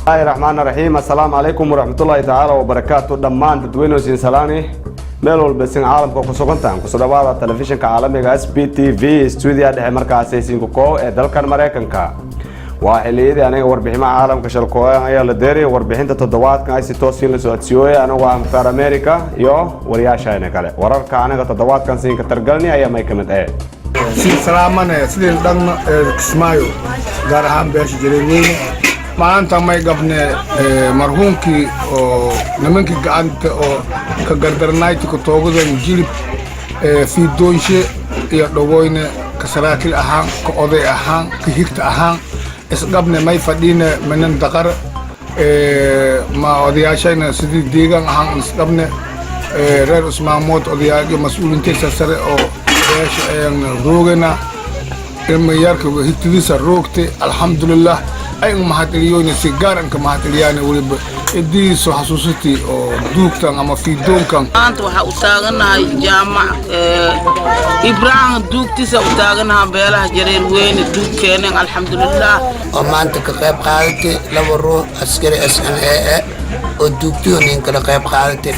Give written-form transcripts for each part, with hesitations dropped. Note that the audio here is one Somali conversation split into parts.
الرحمن الرحيم السلام عليكم ورحمة الله تعالى وبركاته دمان تدوينو سين سلاني ميلول بسين عالم كوكو سوغنتان كسودوارا تلفزيون كعالمي SBTV استوديو دحي مركز سين كوكو دالكان مريكانكا وحليدي أنا وربحما عالم كشلكويا أيا لديري وربحين تتضوات كان أي ستوسين لسواتسيويا أنا وأمفار أمريكا يو ورياشا هنا كله وررك أنا كتضوات كان سين كترجلني أيا ما يكمل إيه سين سلامنا سين دان كسمايو غارهم بيش جريني ما أنت ما يقبنا مرهون كي نمن كي أنت كقدرنايت كتوجد جيل في دونشة يدوين كسراكل أهان كأوضي أهان كهيكت أهان إسقابنا ما يفدينا من الدقر ما أودياشين سيد ديجان أهان إسقابنا رئيس اسمه موت أودياج مسؤولين تكسر أو إيش روجنا إما يارك هيتديس الروكتي الحمد لله أي مهاتريون سيجار إنك مهاتريان ولب إديس وحسوستي أو دوكتان أما في دوكان أنت وحاوتاغنا جامع إبراهيم دوكتي ساوتاغنا بيلا جرير وين دوكين الحمد لله وما أنت كقيب قالتي لو روح أسكري SNAA ودوكتي ونين كقيب قالتي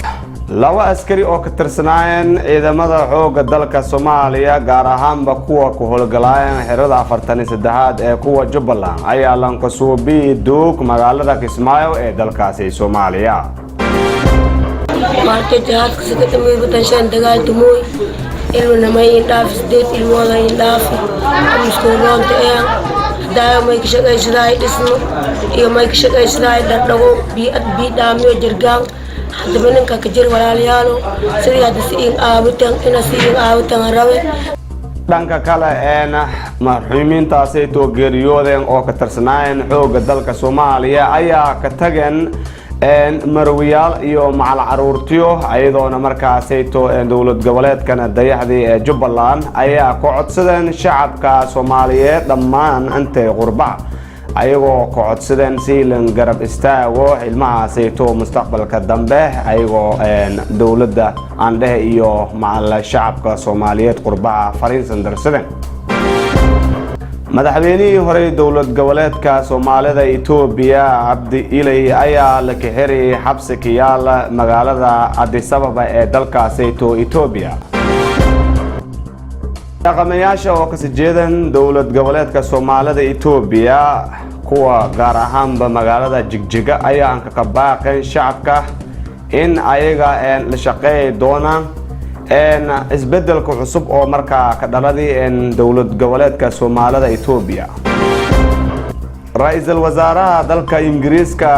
laba askari oo ka tirsanayeen ciidamada xoogga dalka Soomaaliya gaar ahaanba kuwa ku howlgalayeen xirada 43 ee kuwa Jubbaland ayaa lan ka soo biidoog magaalada Kismaayo ee dalkaasi Soomaaliya markay jihadka sida tamay butanshan dagaal tumoy ilmo may dhaaf sideed ilmo ay dhaaf amskoonta ee daamay ka shaqaysaday dhismo iyo may ka shaqaysaday dadhago bi dhaamiyo jirgaan dibinka ka jir walaalayaal sidii hada siin aawitan rawe dhanka kale marxuumiintaasi oo geeriyoodeen oo ka tirsanayeen xoogga dalka Soomaaliya ayaa ka tageen marwiyaal iyo macal caruurtiyo ayadoona markaasay dowlad goboleedkana dayaxdii ee Jubbaland ayaa ku codsadeen shacabka Soomaaliyeed dhammaan intay qurba ayagoo ku codsadeen siilan garab istaago ilmahaasi mustaqbalka dambe ayagoo dowladda aandhe iyo macal shacabka Soomaaliyeed qurbaha fariinsan darsadeen madaxweynihii hore dowlad goboleedka Soomaalida Itoobiya Cabdi Ilay ayaa la kaxiriyay xabsi ka yaala magaalada Addis Ababa ee dalkaasi Itoobiya dhaqamayaasha oo ka jeedan dowlad goboleedka Soomaalida Itoobiya kuwa gaar ahaanba magaalada Jigjiga ayaa ka qabaaqay shacabka in ayaga la shaqeey doonaan isbedelka cusub oo markaa ka dhaladay dowlad goboleedka Soomaalida Itoobiya ra'iisul wasaaraha dalka Ingiriiska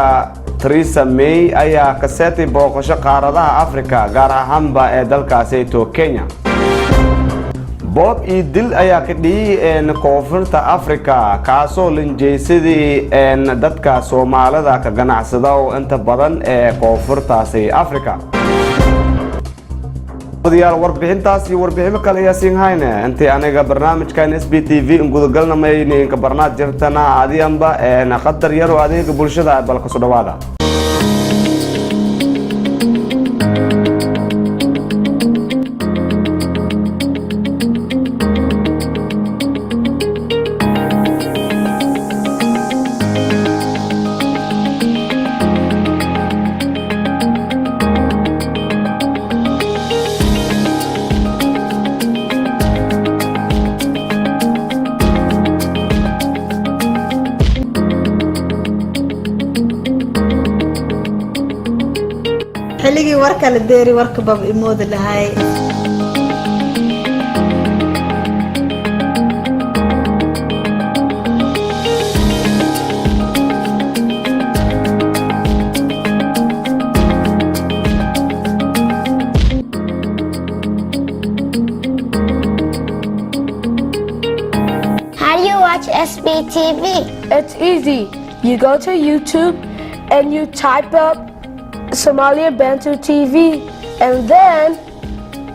Theresa May ayaa ka seetay booqasho qaaradaha Afrika gaar ahaanba ee dalkaasi Kenya Bob Idil ayaa ka dhigay koonfurta Afrika kaasoo linjeysadii dadka Soomaalida ka ganacsada oo inta badan ee koonfurtaasi Afrika wadiyaal warbixintaasi warbixin kale ayaa siin hayna intii aniga barnaamijkan SBTV gudagalna mayneen ka barnaamij jirtana adiyanba qadar yar oo adeega bulshada balka soo dhawaada xilligii warka la deeri warka bab imood lahay How do you watch SBTV? It's easy. You go to YouTube and you type up Somalia Bantu TV and then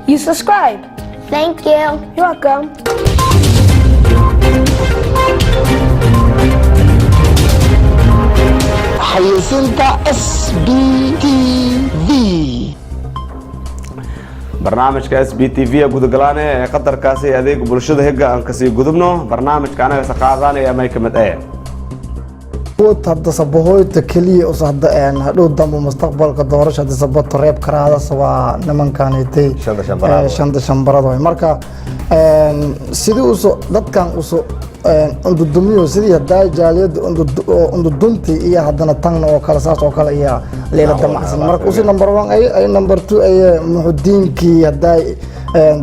you subscribe. Thank you. You're welcome. xayeysiinta SBTV barnaamijka SBTV gudagalaane ee qatarkaasi adeeg bulshada higa aan ka sii gudubno barnaamijka anaga saqaadanaya may kamid ah hadda sabahoyta keliya us hadda hadhow dambe mustaqbalka doorasho hadda sabato reeb karaadas waa nimankanitay shanta shambarada marka sidii uso dadkan uso undudumiyo sidii hadaa jaaliyada undudunti iyo haddana tagna oo kale saas oo kale iyo leela damacsan marka usi number 1 ay number 2 ay muxudiinkii hadaa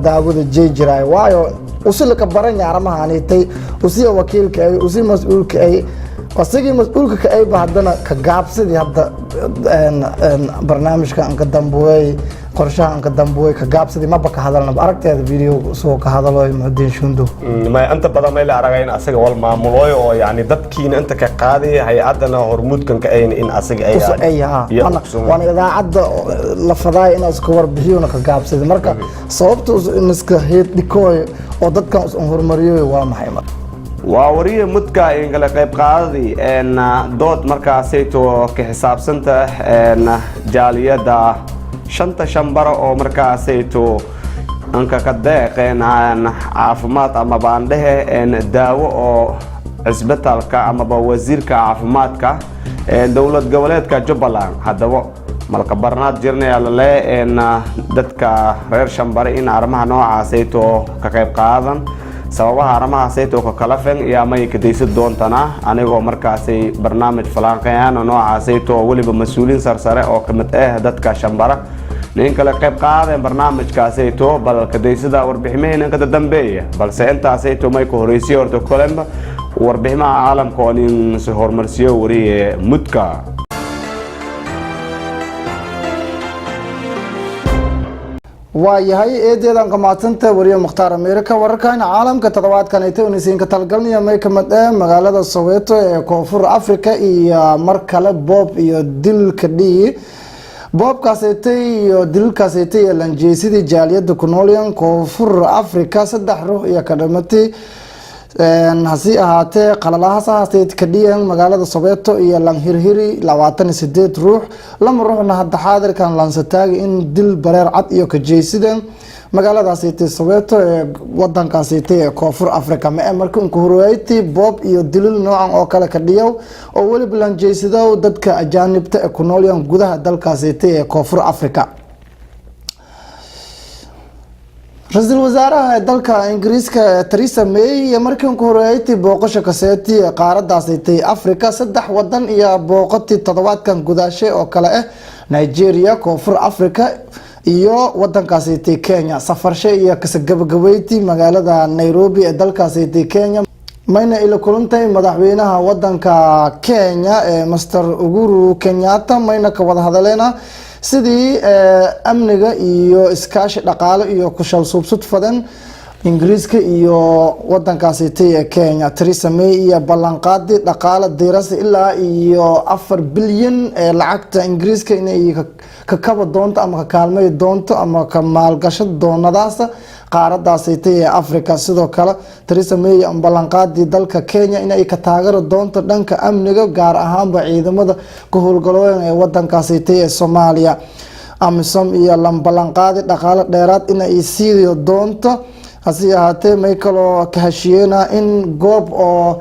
daawada jeejiraay waayo usi laka baran armahanitay usi wakiilka ay usi mas'uulka ay asagii mas'uulka ka ay bahdana ka gaabsidii hadda barnaamijka aan ka dambuway qorshaha aan ka dambuway ka gaabsidii ma baka hadalna aragteeda video soo ka hadalo muxudiin shundo ma anta badan ma la aragay in asaga wal maamulooyo oo yaani dadkiina inta ka qaaday hay'adana hormuudkan ka in asaga ay waan idaacada la faday in aska warbixiyo ka gaabsidii marka sababtu in iska heed dhikooy oo dadkan u hormariyo waa maxay waa wariye mudka in kala qayb qaadadi dood markaasayto ka xisaabsanta jaaliyada shanta shambara oo markaasayto anka ka deeqeen caafimaad ama baandhehe daawo oo cisbitaalka ama wasiirka caafimaadka dowlad goboleedka Jubbaland haddaba malka barnaad jirnay alle dadka reer shambara in arrimaha noocaasayto ka qayb qaadan sababaha arrimahaasayto ka kala fen iyo ama ka deysid doontana anigoo markaasay barnaamij falanqeeyaan noocaasayto waliba mas'uuliin sarsare oo kamid ah dadka shambara nin kale qayb qaadeen barnaamijkaasayto bal ka deysida warbixinayna ka dambeeya balse intaasayto may ku horeysiyo horta kolemba warbixinaha caalamka oo nin soo hormarsiyo wariye mudka waayahay eedeedan qamaatanta wariye Mukhtaar Ameerika wararkan caalamka toddobaadkan ay tawnisiin ka talgalnaya may kamid ah magaalada Soweto ee Koonfur Afrika iyo mar kale boob iyo dilka dhii boobkaasaytay iyo dilkaasaytay lanjeesidii jaaliyada ku noolyan Koonfur Afrika 3 ruux iyo ka dhamatay hasi ahaatee qalalahaas ka dhiyeen magaalada Soweto iyo Langhirhiri 28 ruux lama ruuxna hadda xaadirkan lansataag in dil bareer cad iyo ka jeesideen magaaladaasaytay Soweto ee wadankaasaytay Koonfur Afrika ma markii ku horeeyay boob iyo dilil noocan oo kale ka dhiyo oo waliba lanjeesido dadka ajaanibta ee ku noolyan gudaha dalkaasaytay Koonfur Afrika Ra'iisul Wasaaraha dalka Ingiriiska Theresa May markii ku horeeyay booqasho ka seetay qaaradaasaytay Afrika 3 wadan iyo booqatay toddobaadkan gudaashay oo kale ah Nigeria Koonfur Afrika iyo wadankaasaytay Kenya safarshay iyo ka gabagabeeyay magaalada Nairobi ee dalkaasaytay Kenya mayna ila kulantay madaxweynaha wadanka Kenya Mr Uhuru Kenyatta mayna ka wada hadaleena sidii amniga iyo iskaashi dhaqaale iyo ku shalsuubsud fadan Ingiriiska iyo wadankaasaytay Kenya Theresa May iyo ballanqaadi dhaqaale diirasa ilaa iyo 4 bilyan ee lacagta Ingiriiska inay ka kaba doonto ama ka kaalmay doonto ama ka maalgasho doonadaas qaaradaasaytay Afrika sidoo kale Theresa May ballanqaadi dalka Kenya inay ka taageero doonto dhanka amniga gaar ahaan ciidamada ku howlgalooyan ee wadankaasaytay Soomaaliya AMISOM iyo ballanqaadi dhaqaale dheeraad inay siiyo doonto hasi ahaatee may kaloo ka heshiyeena in goob oo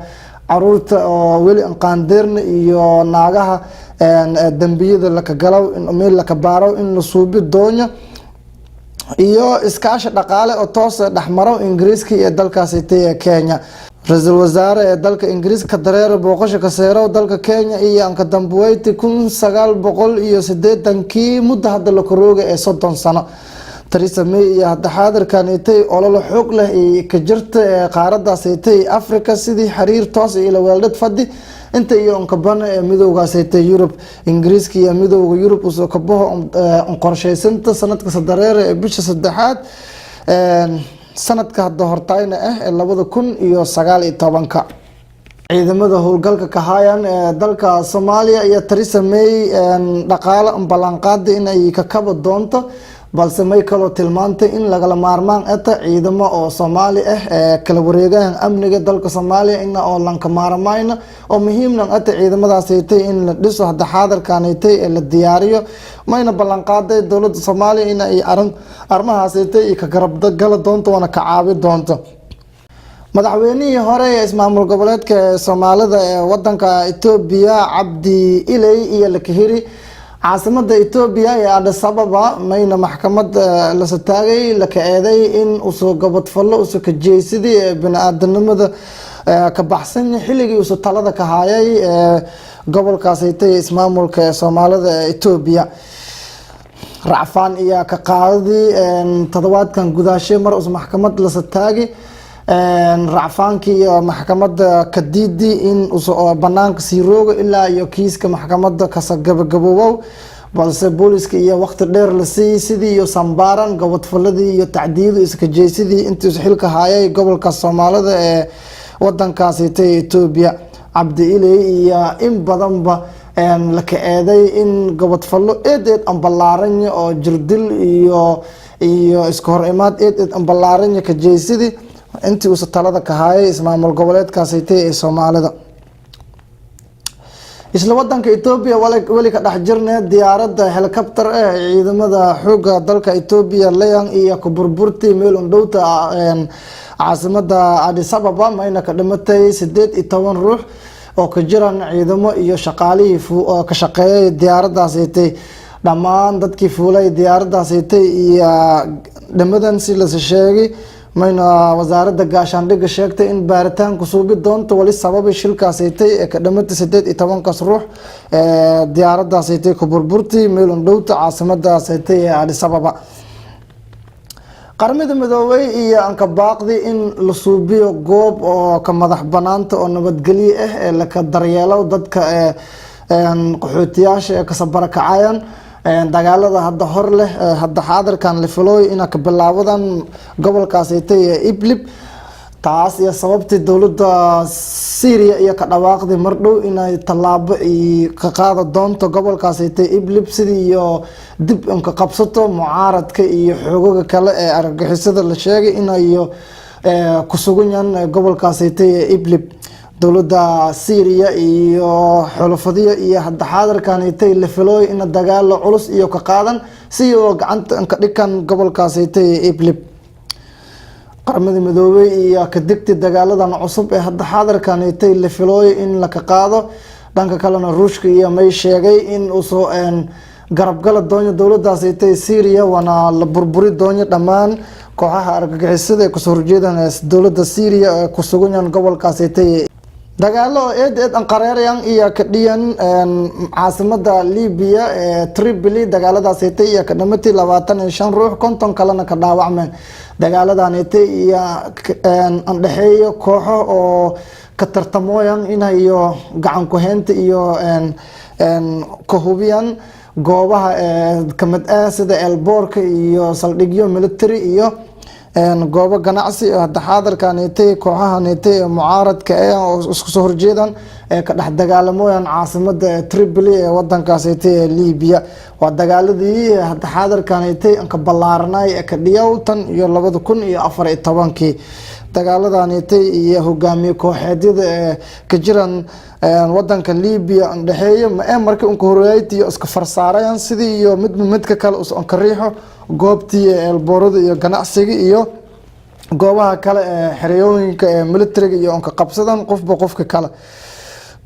caruurta oo weli qaandeerna iyo naagaha dambiyada la ka galaw in meel la ka baaro in la suubi doono iyo iskaashi dhaqaale oo toos dhaxmaro Ingiriiska iyo dalkaasaytay Kenya Ra'iisul Wasaare ee dalka Ingiriiska dareere booqasho ka seero dalka Kenya iyo aan ka dambuwaytay 1980 muddo hadda la korooga ee 30 sano Theresa May iyo hadda xaadirkan intay ololo xoog leh ee ka jirta qaaradaasaytay Afrika sidii xiriir toos ila weeldad fadhi inta iyo kaban ee midowgaasaytay Europe Ingiriiska iyo midowga Europe oo ka baxo qorshaysanta sanadka sadareere ee bisha saddexaad sanadka hadda hortayna ah 2019 ciidamada howlgalka ka hayaan ee dalka Soomaaliya iyo Theresa May dhaqaale ballanqaadi inay ka kaba doonto balse may kaloo tilmaantay in laga maarmaan ata ciidamo oo Soomaali ah ee kala wareegaan amniga dalka Soomaaliya in oo lanka maarmayna oo muhiimna ata ciidamadaasaytay in la dhiso hadda xaadirkanaytay ee la diyaariyo mayna ballanqaaday dawladda Soomaaliya in ay arrimahaasaytay ka garab gal doonto wana ka caabi doonto madaxweynihii hore ee ismaamul goboleedka Soomaalida ee wadanka Itoobiya Cabdi Ilay iyo Lakahiri caasimada Itoobiya ee Addis Ababa mayna maxkamad la soo taagay la ka eeday in uu soo gabadfalo uu ka jeesidii bini'aadanimada ka baxsan xilligii uu talada ka hayay gobolkaas ay ismaamulka Soomaalida ee Itoobiya racfaan iyo ka qaadi toddobaadkan gudaashay mar uu maxkamad la soo taagay racfaankii iyo maxkamadda kadiidi in uu banaanka sii roogo ilaa iyo kiiska maxkamadda ka gabagaboow balse booliska iyo waqti dheer la siiyay sidii iyo sambaaran gobodfaladii iyo tacdiidu iska jeesidii intii uu xilka hayay gobolka Soomaalida ee wadankaas Itoobiya Cabdi Ilay iyo in badanba la ka eeday in gobodfalo eedeed aan ballaaran oo jirdil iyo iska hor imaad eedeed aan ballaaran ka jeesidii intii uu talada ka hayay ismaamul goboleedkaas ee Soomaalida isla wadanka Itoobiya wali ka dhex jirnaa diyaaradda helicopter ee ciidamada xoogga dalka Itoobiya leeyahay iyo ku burburtay meel u dhow caasimada Addis Ababa mayna ka dhimatay 18 ruux oo ka jiraan ciidamo iyo shaqaalihii ka shaqeeyay diyaaraddaas dhammaan dadkii fuulay diyaaraddaas iyo dhamadan si la sheegay mayna wasaaradda gaashaandhigga sheegtay in baaritaanku suubi doonto wali sababay shilkaas ee ka dhimatay 18 ruux diyaaraddaas ku burburtay meel u dhow caasimadaas ee Addis Ababa qaramada midoobay iyo anka baaqdi in la suubiyo goob oo ka madax banaanta oo nabadgelyo ah ee la ka daryeelo dadka qaxootiyaasha ee ka sabarkacayaan dagaalada hadda hor leh hadda xaadirkan la filooy in ka bilaabadan gobolkaas ee Idlib taas iyo sababtii dawladda Syria iyo ka dhawaaqday mar dhow inay talaabo ka qaado doonto gobolkaas ee Idlib sidii iyo dib in ka qabsato mucaaradka iyo xoogagga kale ee argagixisada la sheegay inay ku sugan yihiin gobolkaas ee Idlib dawladda Syria iyo xulafadiya iyo hadda xaadirkan la filooy in dagaal culus iyo ka qaadan si oo gacanta ka dhigan gobolkaas ee Idlib qaramada midoobay iyo ka digtay dagaaladan cusub ee hadda xaadirkan la filooy in la ka qaado dhanka kalena Ruushka iyo may sheegay in uu soo garab gala doono dawladdaas Syria wana la burburi doono dhammaan kooxaha argagixisada ee ku soo horjeedaan dawladda Syria ee ku sugan yahay gobolkaas dagaalo eed aan qareerayaan iyo ka dhiyan caasimada Liibiya ee Tripoli dagaaladaas iyo ka dhamatay 25 ruux 50 kalena ka dhaawacmeen dagaaladan iyo aan dhaxeeyo kooxo oo ka tartamoyaan inay gacan ku heynta iyo ka hubiyaan goobaha kamid ah sida elboorka iyo saldhigyo military iyo goobo ganacsi hadda xaadirkan kooxahan mucaaradka oo isku soo horjeedaan ee ka dhex dagaalamayaan caasimada Tripoli ee wadankaas Liibiya waa dagaaladii hadda xaadirkan aan ka ballaaranay ee ka dhiyawtan iyo 2014 dagaaladan iyo hogaamiye kooxeedyada ee ka jiraan wadanka Liibiya aan dhaxeeyo markii uu horeeyay iska farsaarayaan sidii iyo midka kale oo ka riixo goobtii elboorada iyo ganacsiga iyo goobaha kale ee xerooyinka ee militariga iyo ka qabsadan qofka kale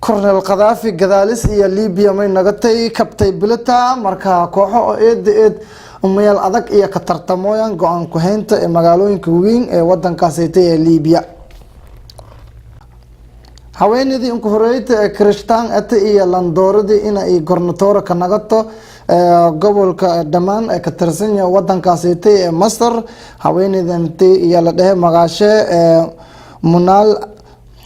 Colonel Gaddafi gadaalis iyo Liibiya may nagatay kabtay bilata marka kooxo oo eed meel adag iyo ka tartamoyaan go'aan ku haynta ee magaalooyinka weyn ee wadankaas ee Liibiya haweenidii ku horeeyay Kristaan iyo Landooradii in ay gornatoora ka nagato gobolka dhamaan ee ka tirsan yahay wadankaas ee Masar haweeneydan iyo la dhahay magaashe Munal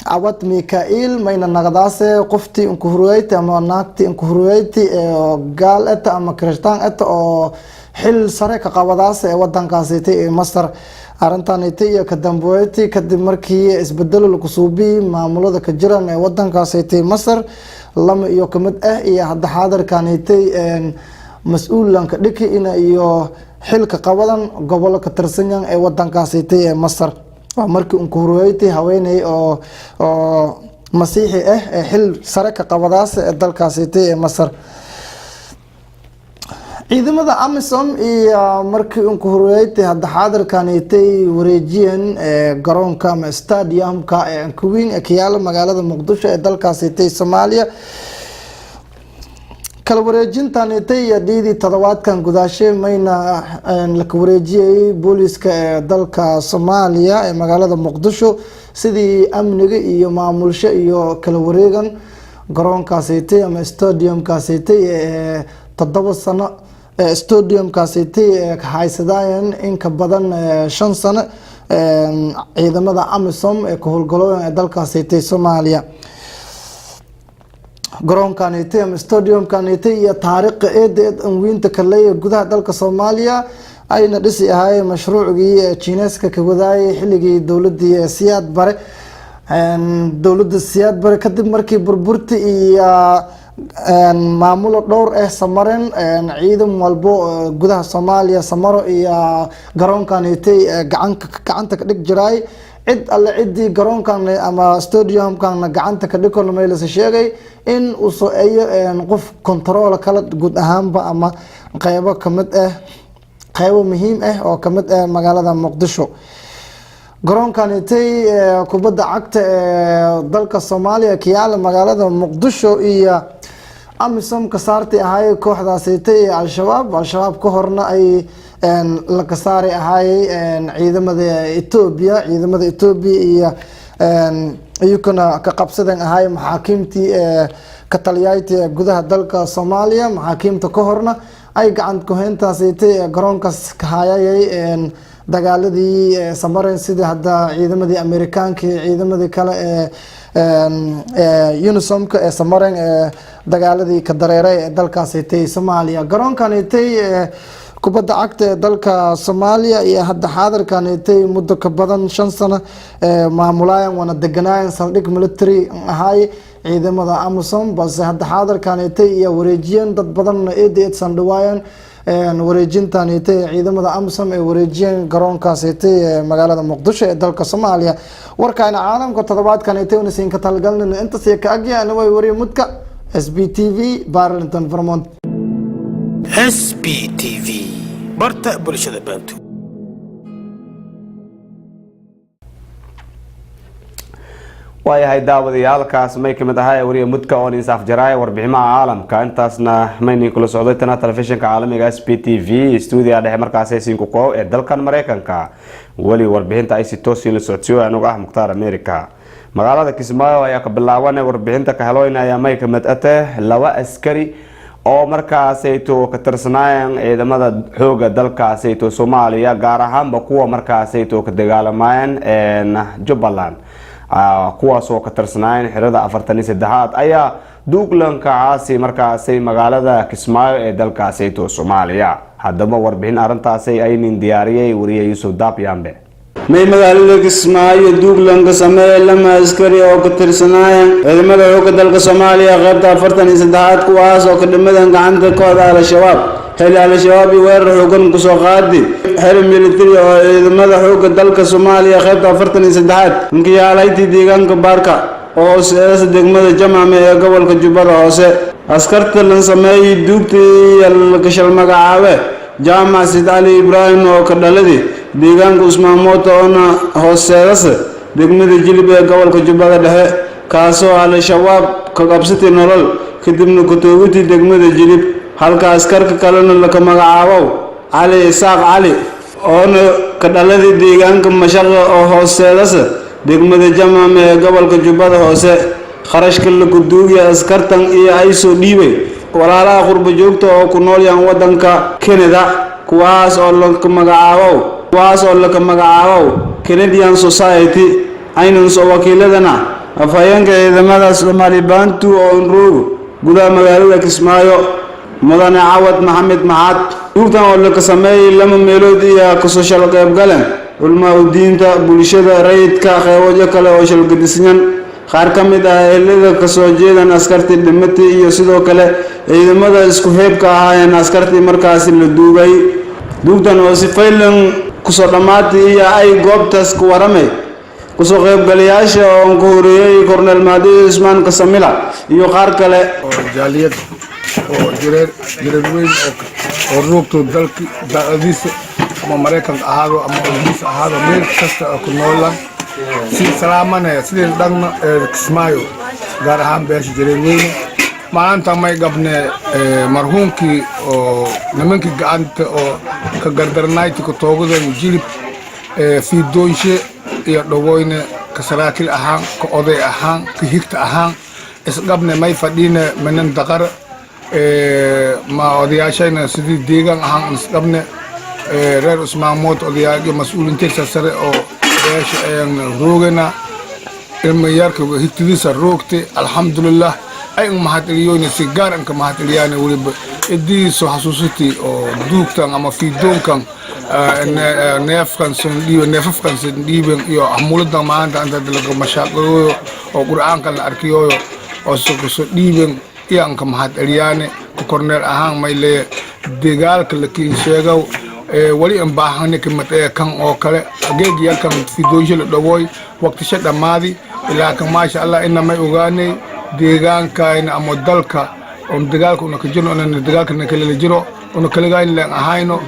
Awad Mikael mayna nagadaase qoftii ku horeeyay ama naagtii ku horeeyay gaal ama Kristaan oo xil sare ka qabadaas ee wadankaas ee Masar arintan iyo ka dambeeyay kadib markii isbedel lagu suubiyay maamulada ka jiraan ee wadankaas ee Masar lama iyo kamid ah iyo hadda xaadirkan mas'uulanka dhiki in iyo xilka qabadan gobolka ka tirsan yahay ee wadankaas ee Masar waa markii uu ku horeeyay haweeney oo masiixi ah ee xil sare ka qabadaas ee dalkaas ee Masar ciidamada amisom iyo markii uu ku horeeyay hadda xaadirkan ay wareejiyeen garoonka ama stadiumka Queen ee kiyaala magaalada Muqdisho ee dalkaasi Soomaaliya kala wareejintan iyo dhiidi toddobaadkan gudaashay mayna la wareejiyay booliska ee dalka Soomaaliya ee magaalada Muqdisho sidii amniga iyo maamulsho iyo kala wareegan garoonkaasi ama stadiumkaasi ee 7 sano stadiumkaasi ka haysadayeen in ka badan 5 sano ciidamada amisom ee ku howlgalooyaan ee dalkaasi Soomaaliya garoonkanite ama stadiumkanite iyo taariikh eedeed weynta kale gudaha dalka Soomaaliya ayna dhisi ahay mashruucii Chineska ka wadaayay xilligii dawladda Siyaad Bare kadib markii burburti iyo maamulo dhowr samareen ciidan walbo gudaha Soomaaliya samaro iyo garoonkanite gacanta ka dhig jiray cid alle cidii garoonkan ama stadiumkan gacanta ka dhigona meel la sheegay in uu soo ayo qof control kala guud ahaanba ama qaybo kamid qaybo muhiim oo kamid magaalada Muqdisho garoonkanite kubadda cagta dalka Soomaaliya kiyaala magaalada Muqdisho iyo amisom ka saartay ahay kooxdaasi al-shabaab ka horna ay la ka saaray ahay ciidamada Itoobiya iyo ayukuna ka qabsadeen ahay maxaakiimtii ka taliyayay gudaha dalka Soomaaliya maxaakiimta ka horna ay gacan ku heyntaasi garoonkaas ka hayay dagaaladii samareen sida hadda ciidamadii Amerikaanka ciidamadii kale UNISOM-ka samareen dagaaladii ka dareeray dalkaasi Soomaaliya garoonkanite kubadda cagta dalka Soomaaliya iyo hadda xaadirkanite muddo ka badan 5 sano maamulayaan wana deganayaan saldhig military ahay ciidamada amisom balse hadda xaadirkanite iyo wareejiyeen dad badan eedeed sandhawaayaan wareejintanite ciidamada amisom ee wareejiyeen garoonkaasi magaalada Muqdisho ee dalka Soomaaliya warkayna caalamka toddobaadkanite una siin ka talgalnaa inta si ka agyaana way wariyo mudka SBTV Barlington Vermont SBTV barta bulshada bantu waayahay daawadayaalkaas may kamid ahay wariyo mudka oo insaaf jaraay warbiximaha caalamka intaasna maynin kula socdaytana telefishinka caalamiga SBTV studio dhexe markaas aysiinku koow ee dalkan Mareykanka wali warbixinta ay si toos la socodsiyo anigu Mukhtaar America magaalada Kismaayo ayaa ka bilaabanay warbixinta ka heloynaya may kamid ate 2 askari oo markaas ay ka tirsanayeen ciidamada xooga dalkaas ay Soomaaliya gaar ahaan kuwa markaas ay ka dagaalamayeen Jubbaland kuwaas oo ka tirsanayeen xirada 43 ayaa duuglanka caasi markaas ay magaalada Kismaayo ee dalkaas ay Soomaaliya haddaba warbixin arintaas ay nin diyaariyay wariye Yusuf Daapyambe may magaalada Kismaayo duuglanka sameeyay lama askari oo ka tirsanayeen ciidamada xooga dalka Soomaaliya qaybta 43 kuwaas oo ka dhimadan gacanta kooxda al-shabaab xilli al-shabaab weerar xoogan ku soo qaaday xero military oo ciidamada xooga dalka Soomaaliya qaybta 43 inkiyaalaytii deegaanka Baarka oo siyaasadda degmada Jamaame ee gobolka Jubbada Hoose askarta lan sameeyay duugtii ka shal magacaabe jaamac Sid Ali Ibrahim oo ka dhaladay deegaanka Usmaan Mooto oo hooseeyay degmada Jilib ee gobolka Jubbada Dhexe kaasoo al-shabaab ka qabsatay nolol kadibna ku toogtay degmada Jilib halka askarka kalena la ka magacaabo Ali Isaaq Ali oo ka dhaladay deegaanka Mashaqo oo hooseeyay degmada Jamaame ee gobolka Jubbada Hoose kharashka la guduugiya askartan iyo ay soo dhiibay walaalaha qurbo joogta oo ku nool yahay wadanka Canada kuwaas oo la ka magacaabo Canadian Society aynan soo wakiiladana afhayeenka ciidamada Soomaali Bantu oo roogo gudaha magaalada Kismaayo mudane Cawad Maxamed Maxaad duugtan oo la ka sameeyay lama meelood iyo ka soo shal qayb galeen ulma diinta bulshada rayidka qaybo kale oo shal gadisnaan qaar ka mid ah ehelada ka soo jeedan askartii dhimatay iyo sidoo kale ciidamada isku heebka ahaayeen askartii markaas la duugay duugtan oo si faylan ku soo dhamaatay iyo ay goobtaas ku waramay ku soo qayb galayaasha oo ku horeeyay Cornel Maadi Usman Kasamila iyo qaar kale oo jaaliyad oo jireer weyn oo oo roogto daladiisa ama maraykanka ahaado ama waddiisa ahaado meel kasta oo ku noolaan si salaamanaya sidii dhagna kismaayo gaar ahaan beesha jareerweyne maanta may gabne marhuumkii oo nimankii gacanta oo ka gardarnayti ku toogadeen jilib fiidoonshe iyo dhawoyne ka saraakiil ahaan ka oday ahaan ka higta ahaan isgabne may fadhiine minan daqar ma odayaashayna sidii deegaan ahaan isgabne reer usmaamood odayaagii mas-uuliintiisa sare oo beesha ayaan roogana ilmayarka higtidiisa roogtay alxamdulilah ay mahadceliyoyna si gaar anka mahadceliyaana weliba idiiso xasuusitii oo duugtan ama fiidoonkan neefafkan sandhiiben iyo amuladan maanta anta laga mashaaqooyo oo qur'aanka la arkiyooyo oo sokoso dhiiben iyo anka mahadceliyaane korneel ahaan may lee dagaalka lakiin sheegow wali an baahane kamid kan oo kale geegyalkan fiidoonshe la dhawooy waqtisha dhammaadi ilaa kan maasha allah ina may ogaanay deegaankayna ama dalka on dagaalka una ka jirno inaan dagaalkana kala jiro una kaligaan leen ahayno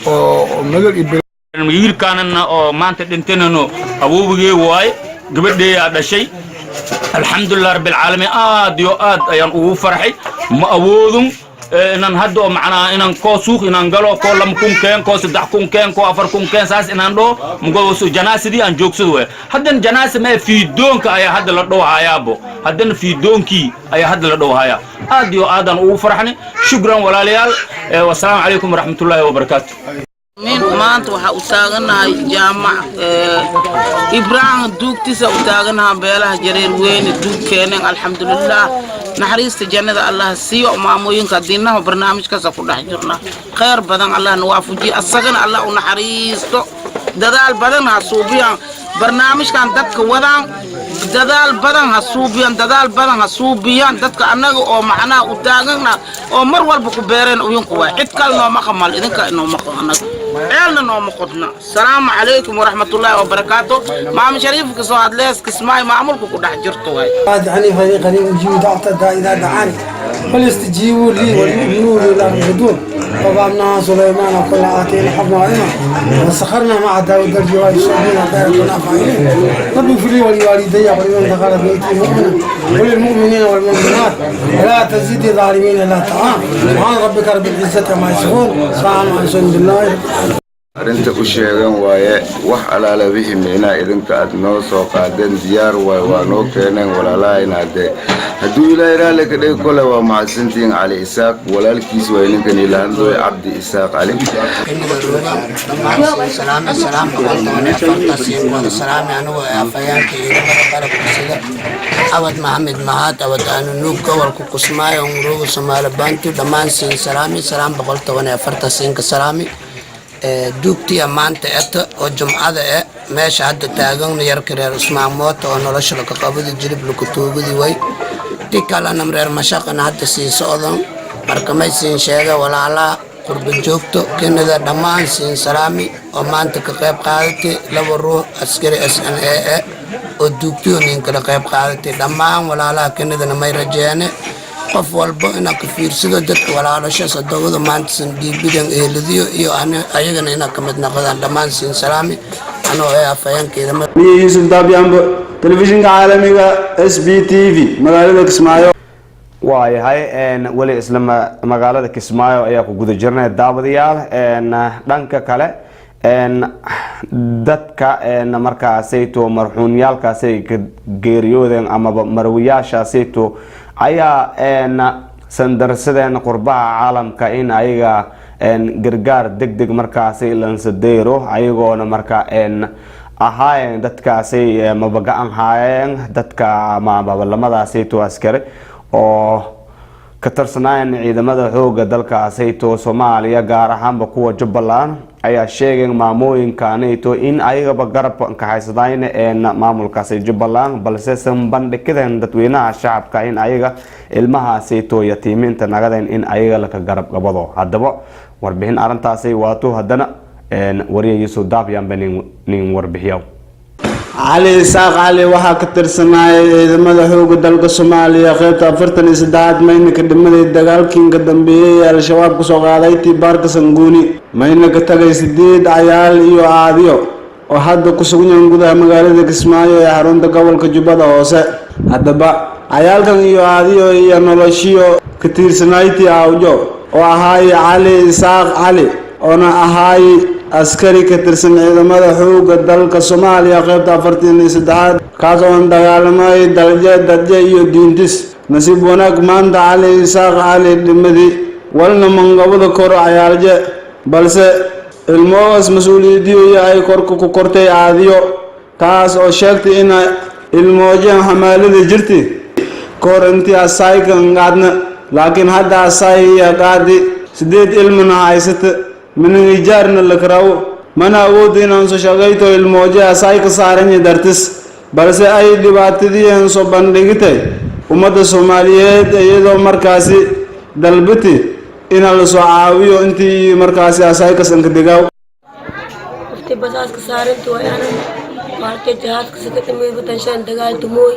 oo magal wiilkaanana oo maanta dhintanano awoobigee waaye gabadheeyaa dhashay alxamdulilah rabbil caalamiin aad iyo aad ayaan ugu farxay ma awoodun inaan hadda oo macnaa inaan koo suuq inaan galo koo 2 kun keen koo 3 kun keen koo 4 kun keen saas inaan dhoo mugo janaasadii aan joogsado way haddan janaasa ma fiidoonka ayaa hadda la dhowhayaabo haddan fiidoonkii ayaa hadda la dhowhaya aad iyo aadan ugu farxnay shukran walaalayaal wassalaamu calaykum waraxmatullaahi wabarakaatuh min maanta waxa u taaganahay jaamac ibraahim duugtiisa u taaganahay beelaha jareer weyne duugkeenan alxamdulilah naxariista jannada allah siiyo maamooyinka diinaha barnaamijkaas ku dhex jirna khayr badan allah nawaafujiyo asagana allah u naxariisto dadaal badan ha suubiyaan barnaamijkan dadka wadaan dadaal badan ha suubiyaan dadka annaga oo macnaha u taagana oo mar walba ku beereen uyunku waa cid kale nooma qamal idinka nooma qanaga ceelna nooma qodna salaamu calaykum waraxmatullaahi wabarakaatu maam shariif ka soo hadlees kismaayo maamulku ku dhex jirto waay adani fariiqani ujiib dacta ida dacani فليستجيبوا لي وليؤمنوا لي لهم يهدون وضعنا سليمان وكل آتينا حكما وعلما وسخرنا مع داود الجوال الشهيد غير كنا فاعلين رب اغفر لي ولوالدي ولمن دخل بيتي مؤمنا وللمؤمنين والمؤمنات ولا تزيد الظالمين الا طعام سبحان ربك رب العزه عما يصفون سبحان الحمد لله arinta u sheegan waaye wax alaala wixii meena idinka aad noo soo qaadeen diyaar waay waa noo keeneen walaalahayna hadduu ilaahay raali ka dhigi kole waa mahadsantihiin cali isaaq walaalkiis waa ninkan ilahandooy cabdi isaaq cali awad maxamed mahad awad aanu nuug gobolka kusmaayo nguruuga soomaali baantu dhammaan siin salaami salaam 114 siinka salaami duugtiya maanta eta oo jumcada meesha hadda taagan yarka reer usmaamood oo nolosha la qabadi jilib lagu toogadi way tikalana reer mashaqana hadda sii socdaan marka may siin sheega walaala qurba joogto Canada dhammaan siin salaami oo maanta ka qayb qaadatay 2 ruux askari SNA oo duugtiyo ninka ka qayb qaadatay dhammaan walaalaha Canada may rajeene qof walba inaa ka fiirsado dadka walaalasha sadawada maanta sandiibidan eheladiyo iyo ayagana inaa ka mid noqdaan dhammaan siin salaami anoo afayeenkeeda Yusuf Dabiambo telefishinka caalamiga SBTV magaalada Kismaayo waayahay wali isla magaalada Kismaayo ayaa ku guda jirnay daawadayaal dhanka kale dadka markaasayto marxuunyaalkaasay ka geeriyoodeen ama marwiyaashaasayto ayaa sandarsadeen qurbaha caalamka in ayaga gargaar degdeg markaasay lansadeero ayagoona marka ahaayeen dadkaasay mabagacan haayeen dadka ama babalamadaasayto askari oo ka tirsanayeen ciidamada xooga dalkaasayto Soomaaliya gaar ahaanba kuwa Jubbaland ayaa sheegeen maamooyinkaanayto in ayagaba garab ka haysadaan maamulkaasi Jubbaland balse san bandhigeen dadweynaha shacabka in ayaga ilmahaasayto yatiimiinta nagadeen in ayaga la ka garab qabado hadaba warbixin arintaasi waato hadana wariye Yusuf Dabiambo nin warbixiyo cali isaaq cali waxaa ka tirsanayay ciidamada xoogga dalka soomaaliya qaybta 43aad mayna ka dhimaday dagaalkii ka dambeeyay ee al-shabaab ku soo qaaday tibaarka sanguuni mayna ka tagay 8 cayaal iyo aadiyo oo hadda ku sugan yihiin gudaha magaalada Kismaayo ee xarunta gobolka Jubbada Hoose haddaba cayaalkan iyo aadiyo iyo noloshiyo ka tiirsanayti awjo oo ahaay cali isaaq cali oona ahaay askari ka tirsan ciidamada xoogga dalka Soomaaliya qaybta 43aad kaas oo dagaalamay dalje iyo diintis nasiib wanaag maanta cali isaaq cali dhimadi walna mangabada kor cayaalje balse ilmoos mas'uuliyadiyo ay korka ku kortay aadiyo taas oo sheegtay in ilmoojeen xamaalada jirti koorantii asaykan qaadna laakiin hadda asay qaadi 8 ilmana haysata من إيجارنا الكراو من أود إن أنسو شغيتو الموجة سايك سارني درتس بس أي دبات دي أنسو بندقتي ومدى الصوماليات أيضا مركزي دلبتي إن الصعاوي وإنتي مركزي سايك سنك دقاو وفتي بساس كسارن تو أنا ماركة جهاز كسكت مي بتنشان دقال تموي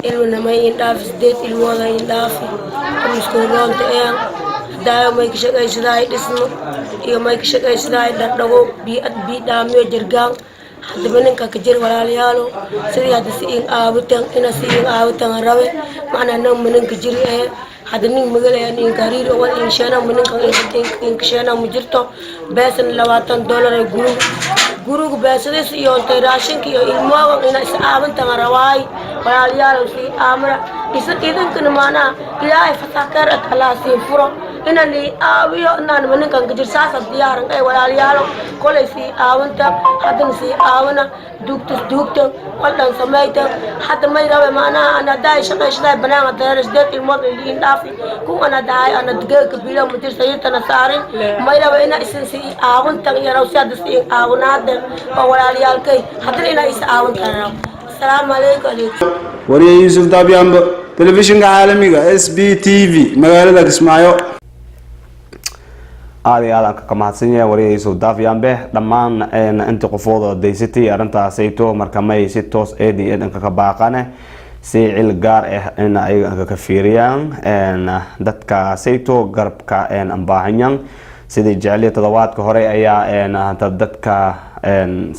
إلو نماي إنداف سديت إلو وغا إنداف أمسكورون تأيان daayo may ka shaqaysaday dhismo iyo may ka shaqaysaday dhaqo bi daamiyo jirgaan hadaba ninka ka jir walaalayaalo sidii hadda siin aawitan rabe macna nan manin ka jir ee hadda nin magalaya nin gariir oo in sheena manin ka in sheena mu jirto beesan $20 ay guriga beesadiis iyo raashinka iyo ilmooga ina is aawitan rawaay walaalayaalo si aamra idinkana maana ilaahay fatakar kala si furo inani aawiyo inaan maninkan ka jir saasa diyaaran ay walaalayaalo kolay si aawanta hadan si aawna duugta waldan sameeyta hadda may rabe maana ana daay shaqayshada banaan darees dad ilmood in dhaafi ku ana daay ana dagaalka bilo mudir saytana saarin may rabe ina isin si aawanta yaraw saad si aawnaada walaaliyaalkay hadan ina is aawanta السلام عليكم وريه يوسف دابيان تلفزيون عالمي SBTV مغالده Kismaayo aadi aadan ka mahadsan yahay wariye Yusuf Daafyaanbe dhammaan inta qofooda daysatay arintaasayto marka may si toos ADN ka baaqane si cil gaar ah in ay ka fiiriyaan dadka sayto garbka ambaahanyan sidii jeceliya toddobaadka hore ayaa dadka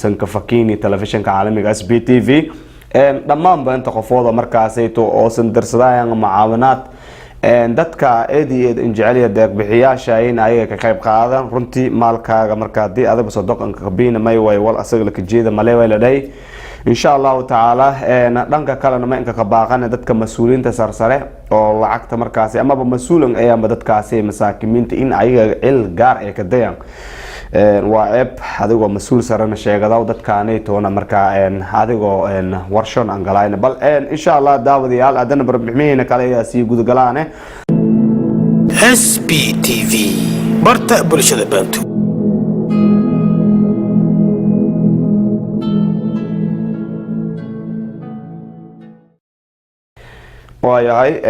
sanka fakiini telefishinka caalamiga SBTV dhammaanba inta qofooda markaasayto oo sandarsadayaan mucaawinaad dadka eedeed in jeceliya deeq bixiyaasha in ay ka qayb qaadaan runtii maalkaaga marka hadii adiga sodoqanka kabiina may way wal asaga la kajeeda male way la dhay insha Allah taala dhanka kalena ma inka ka baaqana dadka mas'uuliyiinta sarsare oo lacagta markaasi ama mas'uulin ay ama dadkaasi masaakiinta in ay cil gaar ay ka dayaan waab adigoo mas'uul sarana sheegadaw dadkaanay toona marka adigoo warshan aan galayna bal insha Allah daawadayaal adana barbixinayna kale ayaa si gud galaane SBTV barta bulshada bantu waayahay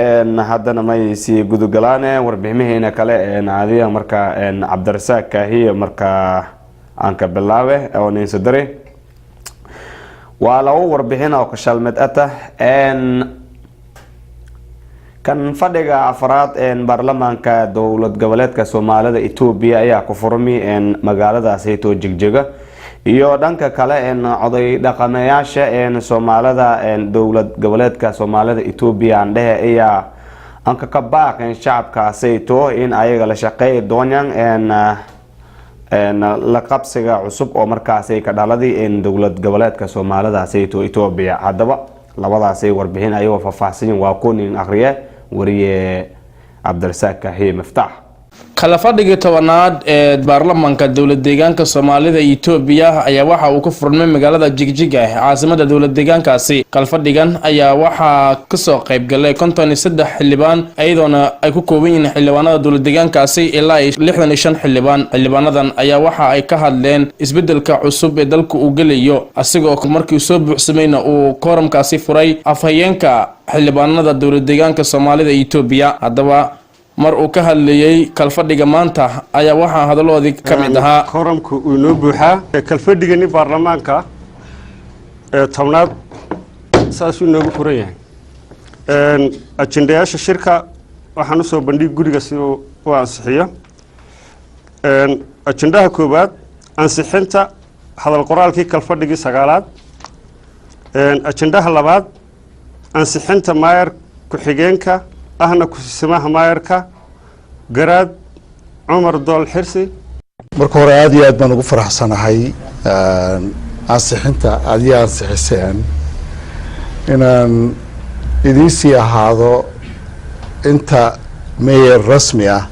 haddana may sii gudugalaane warbixinaheena kale caadiya marka Cabdirasaaq Kaahiye marka aan ka bilaabe oo nin sadare waa lagu warbixin oo ka shalmad ata kan fadhiga afraad baarlamaanka dowlad goboleedka Soomaalida Itoobiya ayaa ku furmay magaalada Sayto Jigjiga iyo dhanka kale oday dhaqameyaasha Soomaalida dowlad goboleedka Soomaalida Itoobiya aan dhahe ayaa aan ka baaqeen shacabka Sayto in ayaga la shaqeey doonayaan la qabsiga cusub oo markaas ay ka dhaladay dowlad goboleedka Soomaalida Sayto Itoobiya haddaba labadaas ay warbixin ayuu faahfaahsan waa koonin akhriye wariye Cabdirasaaq Kaahiye Miftaax kala fadhiga tobanaad ee baarlamaanka dowlad deegaanka Soomaalida Itoobiya ayaa waxa uu ku furmay magaalada Jigjiga caasimada dowlad deegaankaasi kala fadhigan ayaa waxa ka soo qayb galay 53 xildhibaan ayadoona ay ku kooban yihiin xildhibaanada dowlad deegaankaasi ilaa 65 xildhibaanadan ayaa waxa ay ka hadleen isbedelka cusub ee dalku uu galayo asigoo markii soo buuxsamayna uu kooramkaasi furay afhayeenka xildhibaanada dowlad deegaanka Soomaalida Itoobiya haddaba mar uu ka hadlayay kalfadhiga maanta ayaa waxa hadaloodii kamid ahaa kooramku uu noo buuxaa kalfadhigani baarlamaanka tobnaad saasuu inoogu furan yahay ajendayaasha shirka waxaan usoo bandhig guriga si uu u ansixiyo ajendaha koowaad ansixinta hadal qoraalkii kalfadhigii 9aad ajendaha labaad ansixinta maayar ku-xigeenka ahna ku-simaha maayarka garaad cumar dool xirsi marka hore aad iyo aad baan ugu faraxsanahay ansixinta aad iyo ansixiseen inaan idiin sii ahaado inta mayor rasmi ah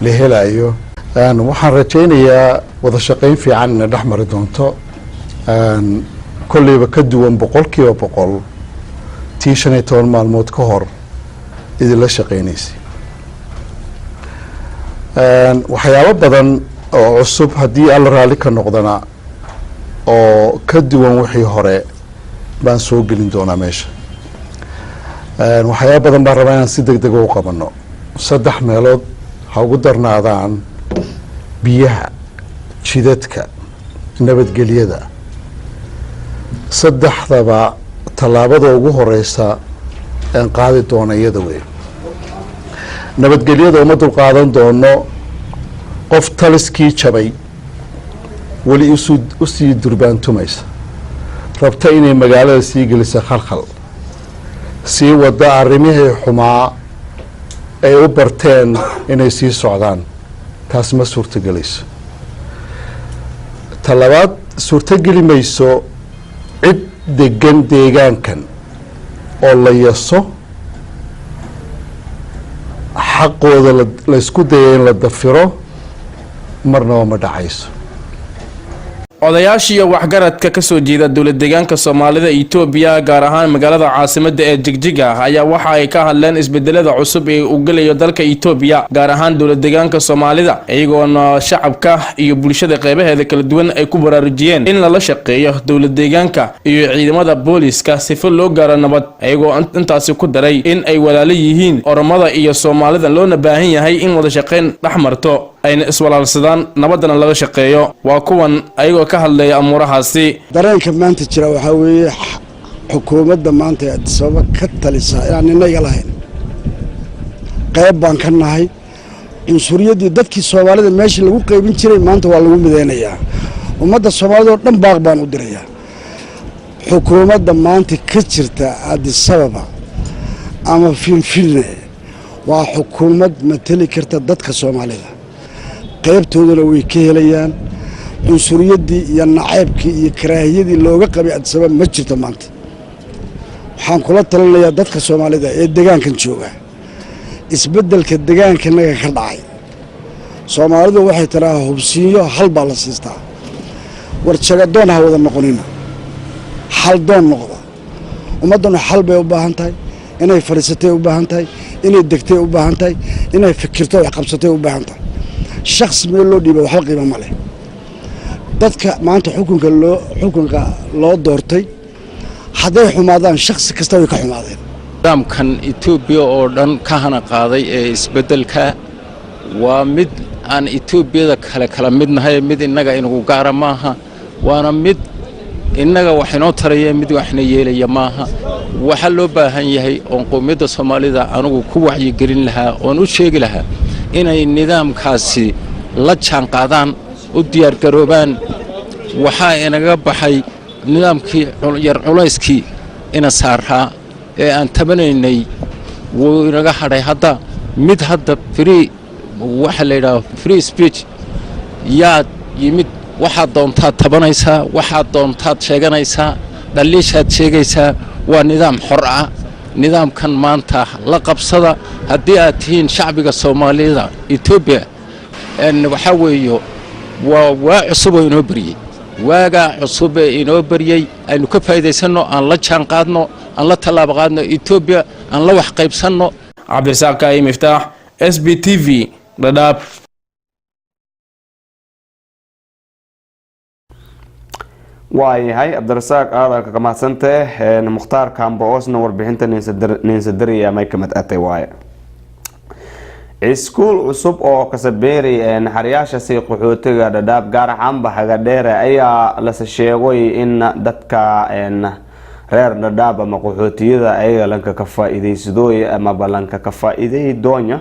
la helayo waxaan rajaynayaa wada shaqayn fiican inay dhex mari doonto kolleyba ka duwan 100% tii 15 maalmood ka hor idinla shaqaynaysay waxyaabo badan oo cusub haddii alla raalli ka noqdana oo ka duwan wixii hore baan soo gelin doonaa meesha waxyaabo badan baan rabaa inaan si degdeg u qabano 3 meelood ha ugu darnaadaan biyaha jidadka nabadgelyada saddexdaba tallaabada ugu horeysa aan qaadi doono iyada wey nabadgelyada uma dul qaadan doono qof taliskii jabay weli usii durbaantumaysa rabta inay magaalada sii gelisa khalkhal sii wada arrimihii xumaa ay u barteen inay sii socdaan taas ma suurtagelayso talabaad suurtageli mayso cid degan deegaankan oo la yaso xaqooda la isku daya in la dafiro marnaba ma dhacayso odayaasha iyo waxgaradka ka soo jeeda dowlad deegaanka Soomaalida Itoobiya gaar ahaan magaalada caasimadda ee Jigjiga ayaa waxa ay ka hadleen isbedelada cusub ee uu galayo dalka Itoobiya gaar ahaan dowlad deegaanka Soomaalida iyagoona shacabka iyo bulshada qeybaheeda kala duwan ay ku baraarujiyeen in la shaqeeyo dowlad deegaanka iyo ciidamada booliska si loo gaaro nabad iyagoo intaasi ku daray in ay walaalo yihiin Oromada iyo Soomaalida loona baahan yahay in wada shaqeyn dhaxmarto ayna iswalaalsadaan nabadana laga shaqeeyo waa kuwan ayagoo ka hadlaya amurahaasi dareenka maanta jira waxa weeye xukuumadda maanta ee sabab ka talisa inaan inaga lahayn qayb baan ka nahay insuriyadii dadkii Soomaalida meeshii lagu qaybin jiray maanta waa lagu mideynayaa ummadda Soomaalida oo dhan baaq baan u dirayaa xukuumadda maanta ka jirta Addis Ababa ama Finfinne waa xukuumad matali karta dadka Soomaalida qaybtoodana way ka helayaan cunsuriyadii iyo nacaybkii iyo karaahiyadii looga qabay Addis Ababa ma jirto maanta waxaan kula talinayaa dadka Soomaalida ee deegaankan jooga isbedelka deegaankanaga ka dhacay Soomaalidu waxay tiraa hubsiyo hal baa la siistaa war jagadoon ha wada noqonina hal doon noqda ummadana hal bay u baahan tahay inay fariisatay u baahan tahay inay degtay u baahan tahay inay fikirto wax qabsatay u baahan tahay shakhs meel loo dhiibay wax qiimo ma leh dadka maanta xukunka loo doortay haday xumaadaan shakhsi kasta way ka xumaadeen nidaamkan Itoobiya oo dhan ka hana qaaday ee isbedelka waa mid aan Itoobiyada kala midnahay mid inaga inagu gaara maaha waana mid inaga wax inoo taraya mid waxna yeelaya maaha waxa loo baahan yahay oo qowmiyadda Soomaalida anigu ku wacyi gelin lahaa oo u sheegi lahaa inay nidaamkaasi la jaan qaadaan u diyaar garoobaan waxa inaga baxay nidaamkii yar culayskii ina saaraa ee aan tabanaynay wuu inaga hadhay hadda mid hadda free waxa la yiraahdo free speech yaad yimid waxa doontaad tabanaysaa waxa doontaad sheeganaysaa dhaliishaad sheegaysaa waa nidaam xor ah nidaamkan maanta la qabsada haddii aad tihiin shacbiga Soomaalida Itoobiya waxa weeyo waa cusub oo inoo bariyay waaga cusub ee inoo bariyay aynu ka faa'iideysano aan la jaan qaadno aan la talaab qaadno Itoobiya aan la wax qaybsano Cabdirasaaq Kaay Miftaax SBTV Dadaab waayahay Cabdirasaaq aad ka mahadsantahay Mukhtaar Kambo oosna warbixinta ninsadariya may kamid atay waaya iskuul cusub oo kasabeeri xariyaasha si qaxootiga dhadhaab gaar ahaan Hagadheere ayaa la sheegay in dadka reer dhadhaab ama qaxootiyada ay lanka ka faa'iideysadoo ama balanka ka faa'iiday doonyo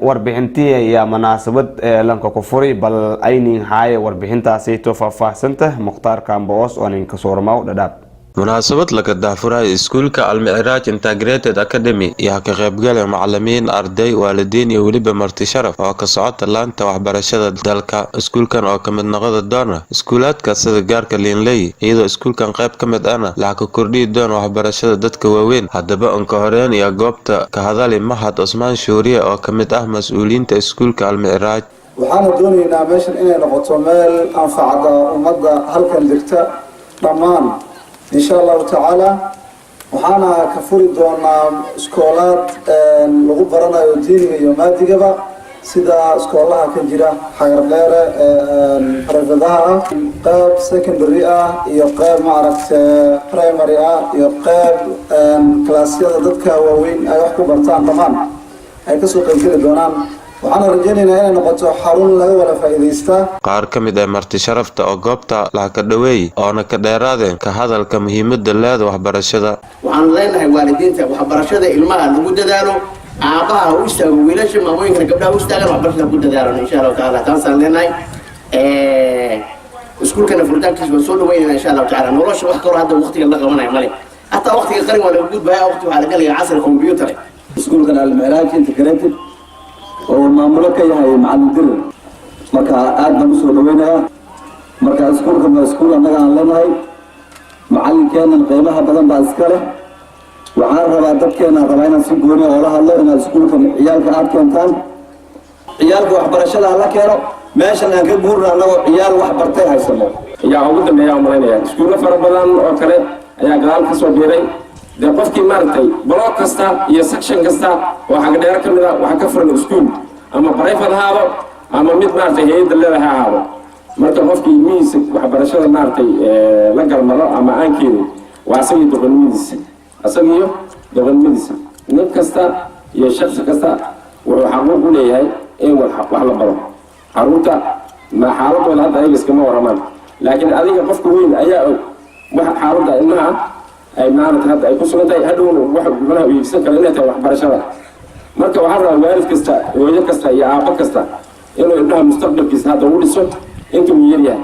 warbixintii ayaa munaasabad lanka ku furay bal aynin haay warbixintaasi to faahfaahsanta Mukhtaar Kamboos oo ninka soormaw dhadhaab munaasabad laga daahfuray iskuulka Al-Mi'raj Integrated Academy iyo ka qaybgalay macallimiin arday waalidiin iyo waliba marti sharaf oo ka socota laanta waxbarashada dalka iskuulkan oo kamid noqda doona iskuulaadka sida gaarka Linley iyadoo iskuulkan qayb kamid ahna la ka kordhiyo doon waxbarashada dadka waaweyn hadaba aan ka horeen iyo goobta ka hadalay Mahad Usmaan Shuuriye oo kamid ah mas'uuliyiinta iskuulka Al-Mi'raj waxaan doonaynaa meeshan inay noqoto meel anfacada ummadda halkan jirta dhammaan إن شاء الله تعالى وحنا كفوري دونا سكولات لغو برنا يوديني يوماتي قبا سيدا سكولها كجيرا حير غيرة رفضها قاب سكندري يقاب معركة برايمري يقاب كلاسيات ضدك ووين أيوحكو برطان طمان أي كسو قنكري دونان waxaan rajaynaynaa inay noqoto xarun laga wada faa'iideysta qaar ka mid ah marti sharafta oo goobta la ka dhaweey oo ka dheeraadeen ka hadalka muhiimadda leedahay waxbarashada waxaan leenahay waalidiinta waxbarashada ilmaha lagu dadaalo aabaha u istaago wiilasha maamooyinka gabdhaha u istaagan waxbarashada ku dadaalo insha Allah taala taasaan leenahay iskuulkana furitaankiisa waa soo dhaweynayna insha Allah taala nolosha wax kale hadda waqtiga la qabanayo male hatta waqtiga qalin waa lagu gudbaya waqti waxa la galaya casr computer iskuulkan Al-Mi'raj Integrated oo maamulo ka yahay macallin dir marka aad baan soo dhaweynaa marka iskuulka ma iskuul anaga aan leenahay macallinkeena qiimaha badan baa iska leh waxaan rabaa dadkeena inaan si gooni ah oo la hadlo in iskuulka ciyaalka aad keentaan ciyaalka waxbarashada la keeno meeshan aan ka guurno anagoo ciyaal wax bartay haysano yaa ugu dambeeya umaleynaya iskuulo fara badan oo kale ayaa gadaal ka soo biiray de qofkii maartay block kasta iyo section kasta waxa Hagadheere kamid ah waxa ka furan iskuul ama private haabo ama mid maartay hay'ad leedahay haabo marka qofkii miis waxbarashada maartay la galmaro ama aankeedu waa asagii doqonimadiisa nin kasta iyo shakhsi kasta wuxuu xaquuq u leeyahay in wax la baro caruurta ma xaaladooda hadda ay iskama waramaan laakiin adiga qofka weyn ayaa og waxa xaaladda ilmaha ay maartay hadda ay ku sugantahay hadhowna wax macnaha u iibsan kara inay tahay waxbarashada marka waxaan rabaa waalid kasta hooyo kasta iyo aabbo kasta inuu ilmaha mustaqbalkiisa hadda u dhiso intuu yar yahay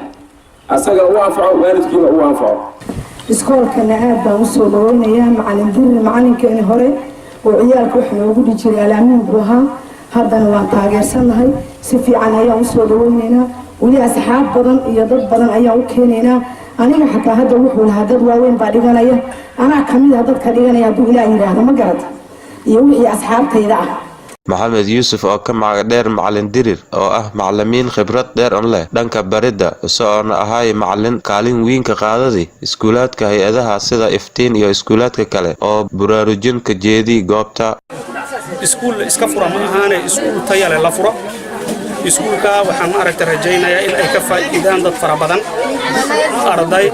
asaga u anfaco waalidkiina u anfaco iskoolkana aad baan u soo dhaweynayaa macallin dir macallinkeeni hore oo ciyaalka wax loogu dhigi jiray alaamiin buu ahaa haddana waan taageersanahay si fiican ayaan u soo dhaweynaynaa weli asxaab badan iyo dad badan ayaan u keenaynaa aniga xataa hadda wuxuu lahaa dad waaweyn baa dhiganaya anaa kamid ah dadka dhiganaya hadduu ilaah yidhaahdo ma garata iyo wixii asxaabtayda ah Maxamed Yuusuf oo ka magac dheer macallin dirir oo ah macallimiin khibrad dheer oo leh dhanka baridda isagoona ahay macallin kaalin weyn ka qaaday iskuulaadka hay'adaha sida Iftiin iyo iskuulaadka kale oo buraarujin ka jeedi goobta iskuul iska fura ma ahaane iskuul tayo leh la furo iskuulka waxaan aragtay rajaynayaa in ay ka faa'iidaan dad fara badan arday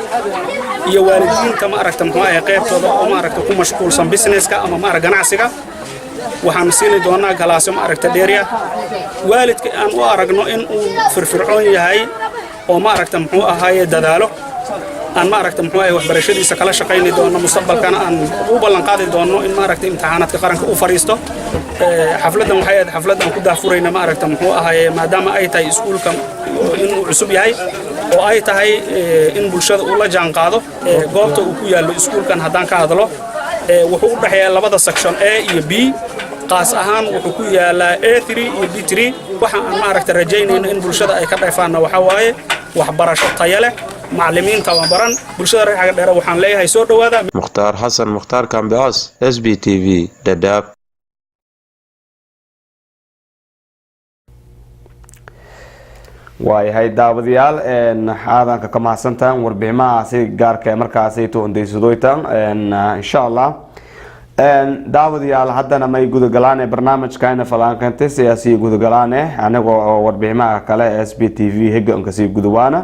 iyo waalidiinta ma aragtay muxuu ahay qaybtooda oo ma aragtay ku mashquulsan businesska ama ma aragtay ganacsiga waxaan siin doonaa galaasyo ma aragtay dheeriya waalidka aan u aragno in uu firfircoon yahay oo ma aragtay muxuu ahay dadaalo aan ma aragtay muxuu ahay waxbarashadiisa kala shaqeyn doono mustaqbalkana aan u ballan qaadi doono in ma aragtay imtixaanaadka qaranka u fariisto xafladan waxay ahayd xafladan ku daafurayna ma aragtay muxuu ahay maadaama ay tahay iskuulka inuu cusub yahay oo ay tahay in bulshada uu la jaan qaado goobta uu ku yaalo iskuulkan haddaan ka hadlo wuxuu u dhaxeeyaa labada section A iyo B qaas ahaan wuxuu ku yaalaa A3 iyo B3 waxa aan ma aragtay rajaynayno in bulshada ay ka dheefaana waxa waaye waxbarasho tayo leh macallimiinta baran bulshada reer Hagadheere waxaan leeyahay soo dhawaada Mukhtaar Xasan Mukhtaar Kamboos SBTV Dadaab waayahay daawadayaal aadanka ka mahadsantaan warbixinahaasi gaarka markaasi toondaysadooytaan insha Allah daawadayaal haddana may gudagalaan barnaamijkeena falaanqaynta siyaasi gudagalaan anagoo warbixinaha kale SBTV higanka si gudawaana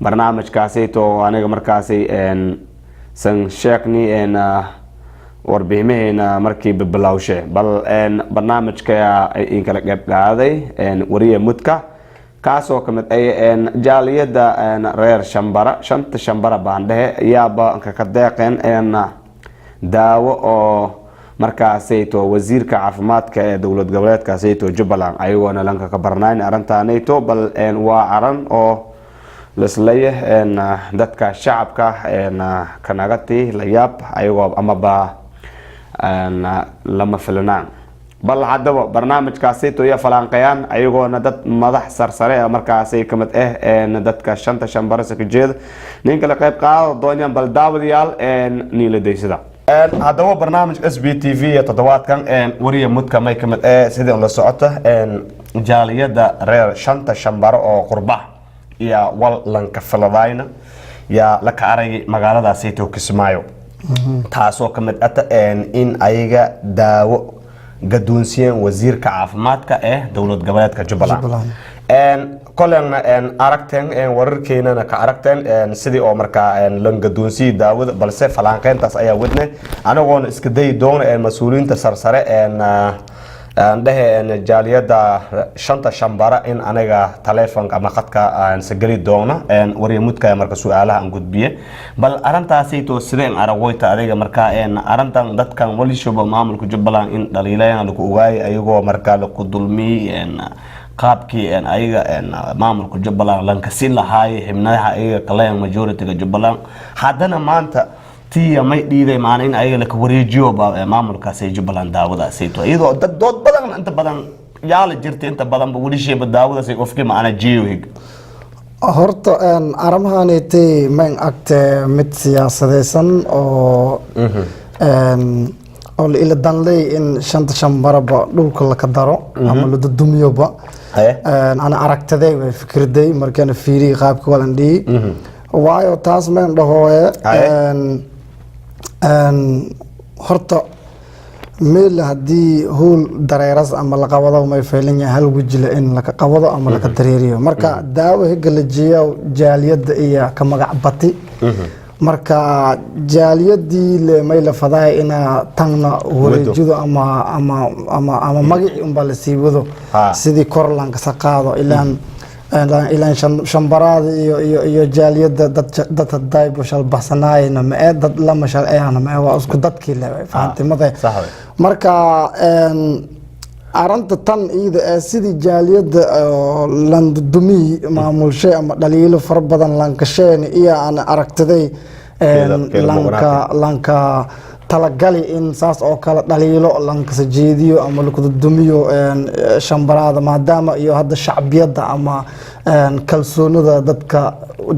barnaamijkaasi to aniga markaasi san sheekni warbiximahayna markii bilowshe bal barnaamijka in kala qayb qaaday wariye mudka kaasoo kamid ay jaaliyada reer shambara shanta shambara baandhehe yaaba ka deeqeen daawo oo markaasayto wasiirka caafimaadka ee dowlad goboleedkaasayto Jubbaland ayagoona lanka ka barnayn arintaanayto bal waa aran oo لسليه إن دتك شعب إن كنغتي لياب أيوة أما با إن لما فلنان بل عدوا برنامج كاسيتو يا فلان قيان أيوة ندت مضح سرسرة مركاسي كمت إن دتك شنطة شمبرسك الجيد نينك لقيب قاو دنيا بل داوديال إن نيل ديسدا عدوا برنامج SBTV تدوات كان إن وريه مدك ما يكمل سيدي الله سعته إن جالية دا رير شنطة شمبر أو قربة يا والله كفلداينا يا لك أري مقالة سيتو كسمايو تاسو كمت أتا إن أيجا داو قدونسيان وزير كعافماتك دولة قبلات كجبلان كلنا أركتن وركينا كأركتن سيدي أمريكا لن قدونسي داود بلسه فلانكين تاس أيا ودنا أنا وان إسكدي دون مسؤولين تسرسرة ده جالية شنطة شمبارة إن أنا تلفون كما خدك سجلي دونا وريموت كا مركز سؤالها عن قد بيه بل أرنتا سيتو سرين أرويت أريجا مركا أرنتا دت كان ولي شباب معمل كجبلان إن دليلين لكو أوعي أيجو مركا لكو ظلمي qaabkii ayaga maamulka Jubbaland lan ka siin lahaay himnaha ayaga kala majority ga Jubbaland hadana maanta tiya may dhiiday maana in ayaga la ka wareejiyo maamulkaas ay Jubbaland daawada sayto iyadoo dad dood badan inta badan yaala jirtay inta badan wali sheeba daawada say qofkii maana jeewig horta aramahanaytay man agte mid siyaasadeysan oo oo ila danley in shanta shambaraba dhulka la ka daro ama la dudumiyoba أنا أركتذي وفكرتي مركان فيري قاب كوالندي وايو تاس من دهوه هرتا ميل هدي هو دريرس أما لقوضه وما يفعلني هل وجل إن لك قوضه أما لك دريريه مركا داوه هجلجيا وجاليد إياه كما قعبتي marka jaaliyadii leemay la faday ina tagna wareejido ama magaci umba la siibado sidii korlanka saqaado ilaan shambaraad iyo jaaliyada dad daybo shal baxsanaayna ma dad la mashal ayana ma waa isku dadkii leeyahay fahantimada marka aranta tan iyada sidii jaaliyada landumi maamulshay ama dhaliilo far badan lankasheen iyo aan aragtaday lanka talagali in saas oo kala dhaliilo lanka sajeediyo ama lagu dumiyo shambaraada maadaama iyo hadda shacbiyada ama kalsoonida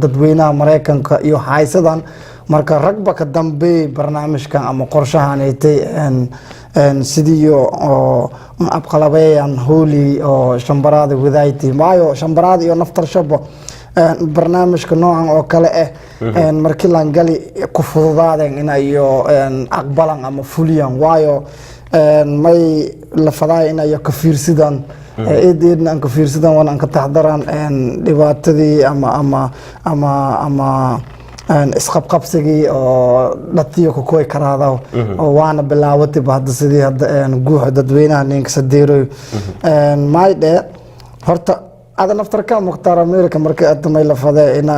dadweynaha Mareykanka iyo haysadan marka ragba ka dambe barnaamijkan ama qorshahan ay sidii oo abqalabeeyaan hooli oo shambaraada wadaaytay maayo shambaraada iyo naftar shabo barnaamijka noocan oo kale markii laan gali ku fududaadeen in ay aqbalan ama fuliyaan waayo may la faday in ay ka fiirsadaan eedna aan ka fiirsadaan wana aan ka taxdaraan dhibaatadii ama isqabqabsigii oo dadkii ku koy karaado oo waana bilaawatay hadda sidii hadda guuxa dadweynaha ninka sadeeroy maayde horta هذا نفترض مختار أمريكا مركز أتمي لفظة إن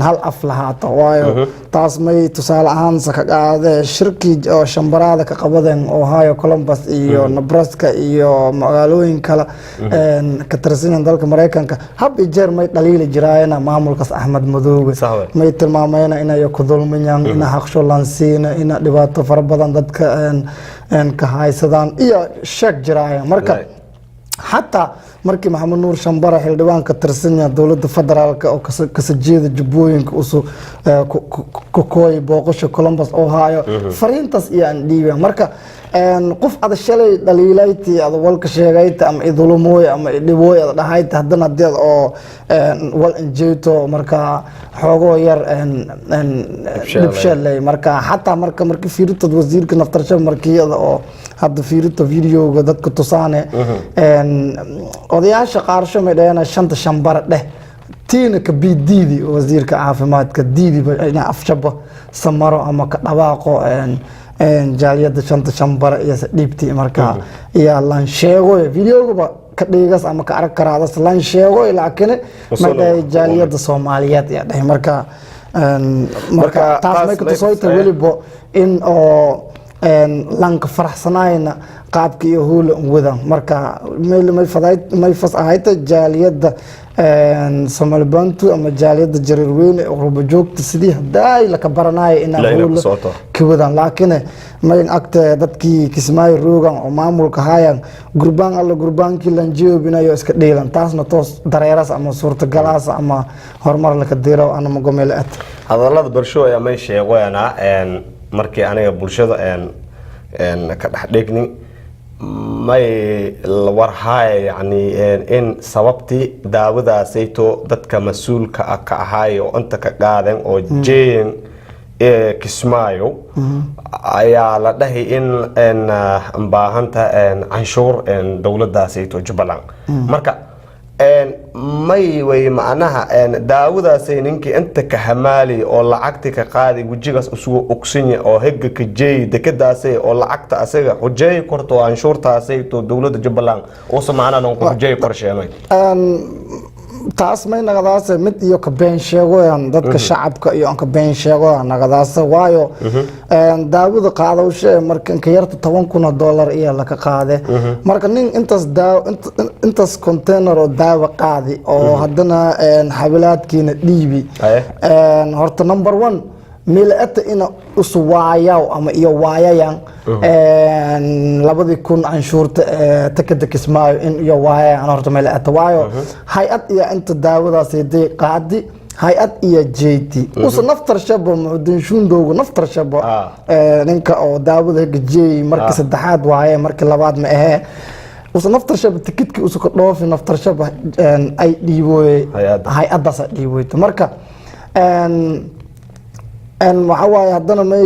هل أفلها طوايو تاسمي تسال عن سك هذا شركة أو شمبرادة كقبضن أوهايو كولومباس إيو نبراسكا إيو مقالوين كلا كترسين ذلك مريكان هب يجر ما يقليل جراينا معمول كاس أحمد مذوق ما يتلمامينا إن يكذل منيان إن حقشو لانسين إن دبات فربضان ذاتك إن كهاي سدان إيو شك جرايا مركز حتى markii maxamed nuur shambara xildhibaan ka tirsan dawladda federaalka oo ka sajeeda jubbooyinka usoo ku kooy booqasho Columbus Ohio fariintaas iyo aan dhiibay marka qof ada shalay dhaliilayti ada walka sheegayta ama idulumooy ama dhibooy ada dhahayta haddana dad oo wal injeeto marka xoogoo yar dibshalay marka hatta markii fiirto wasiirka naftarsho markii oo hadda fiirto videoga dadka tusaane odayaasha qaarsho meedayna shanta shambar dheh tiina ka bidiidi wasiirka caafimaadka diidi ina afshaba samaro ama ka dhawaaqo jaaliyada shanta shambara iyo dhiibti marka iyo lan sheego videoga ka dhigas ama ka arag karaadas lan sheego laakiin marka jaaliyada Soomaaliyeed iyo dhahay marka taas ma ku tusayta waliba in oo lanka faraxsanayna qaabka iyo hool wada marka meel may fasaahayta jaaliyada Soomaali Bantu ama jaaliyada jarir weyn oo rubo joogta sidii haday la ka baranayo in hool ka wada laakiin ma in agta dadkii Kismaayo roogan oo maamulka hayaan gurbaankii lan jeebinayo iska dheelan taasna toos dareeras ama suurtagalaas ama horumar la ka diro ana ma gomeel at hadalada barsho ayaa may sheegayna markii aniga bulshada ka dhaxdheegni may warhaay yani in sababti daawadaasayto dadka mas'uulka ka ahaay oo inta ka qaadan oo jeen Kismaayo ayaa la dhahay in baahanta canshuur dawladdaasayto Jubbaland marka may way macnaha daawadaasay ninkii inta ka hamaali oo lacagta ka qaadi wajigaas isugu ogsinya oo hegga ka jeey dekadaasay oo lacagta asaga xujay korto anshuurtaasay to dawladda Jubbaland oo samaanaan ku xujay qorsheenay taas may nagadaas mid iyo ka been sheegoyan dadka shacabka iyo ka been sheego nagadaas waayo daawada qaadawshay markan ka yarta $10,000 iyo la ka qaade marka nin intaas container oo daawo qaadi oo hadana xabilaadkiina dhiibi horta number 1 milata ina uswaayaw ama iyo waayayaan labadii kun anshuurta takada Kismaayo in iyo waayayaan horta milata waayo hay'ad iyo inta daawadaas ay qaadi hay'ad iyo jeeti usa naftar shabo muudin shundoogo naftar shabo ninka oo daawada jeey markii saddexaad waaye markii labaad ma ahe usa naftar shabo tikidki usa ka dhoofi naftar shabo ay dhiibooy hay'adaas dhiibooy marka waxa waaye hadana may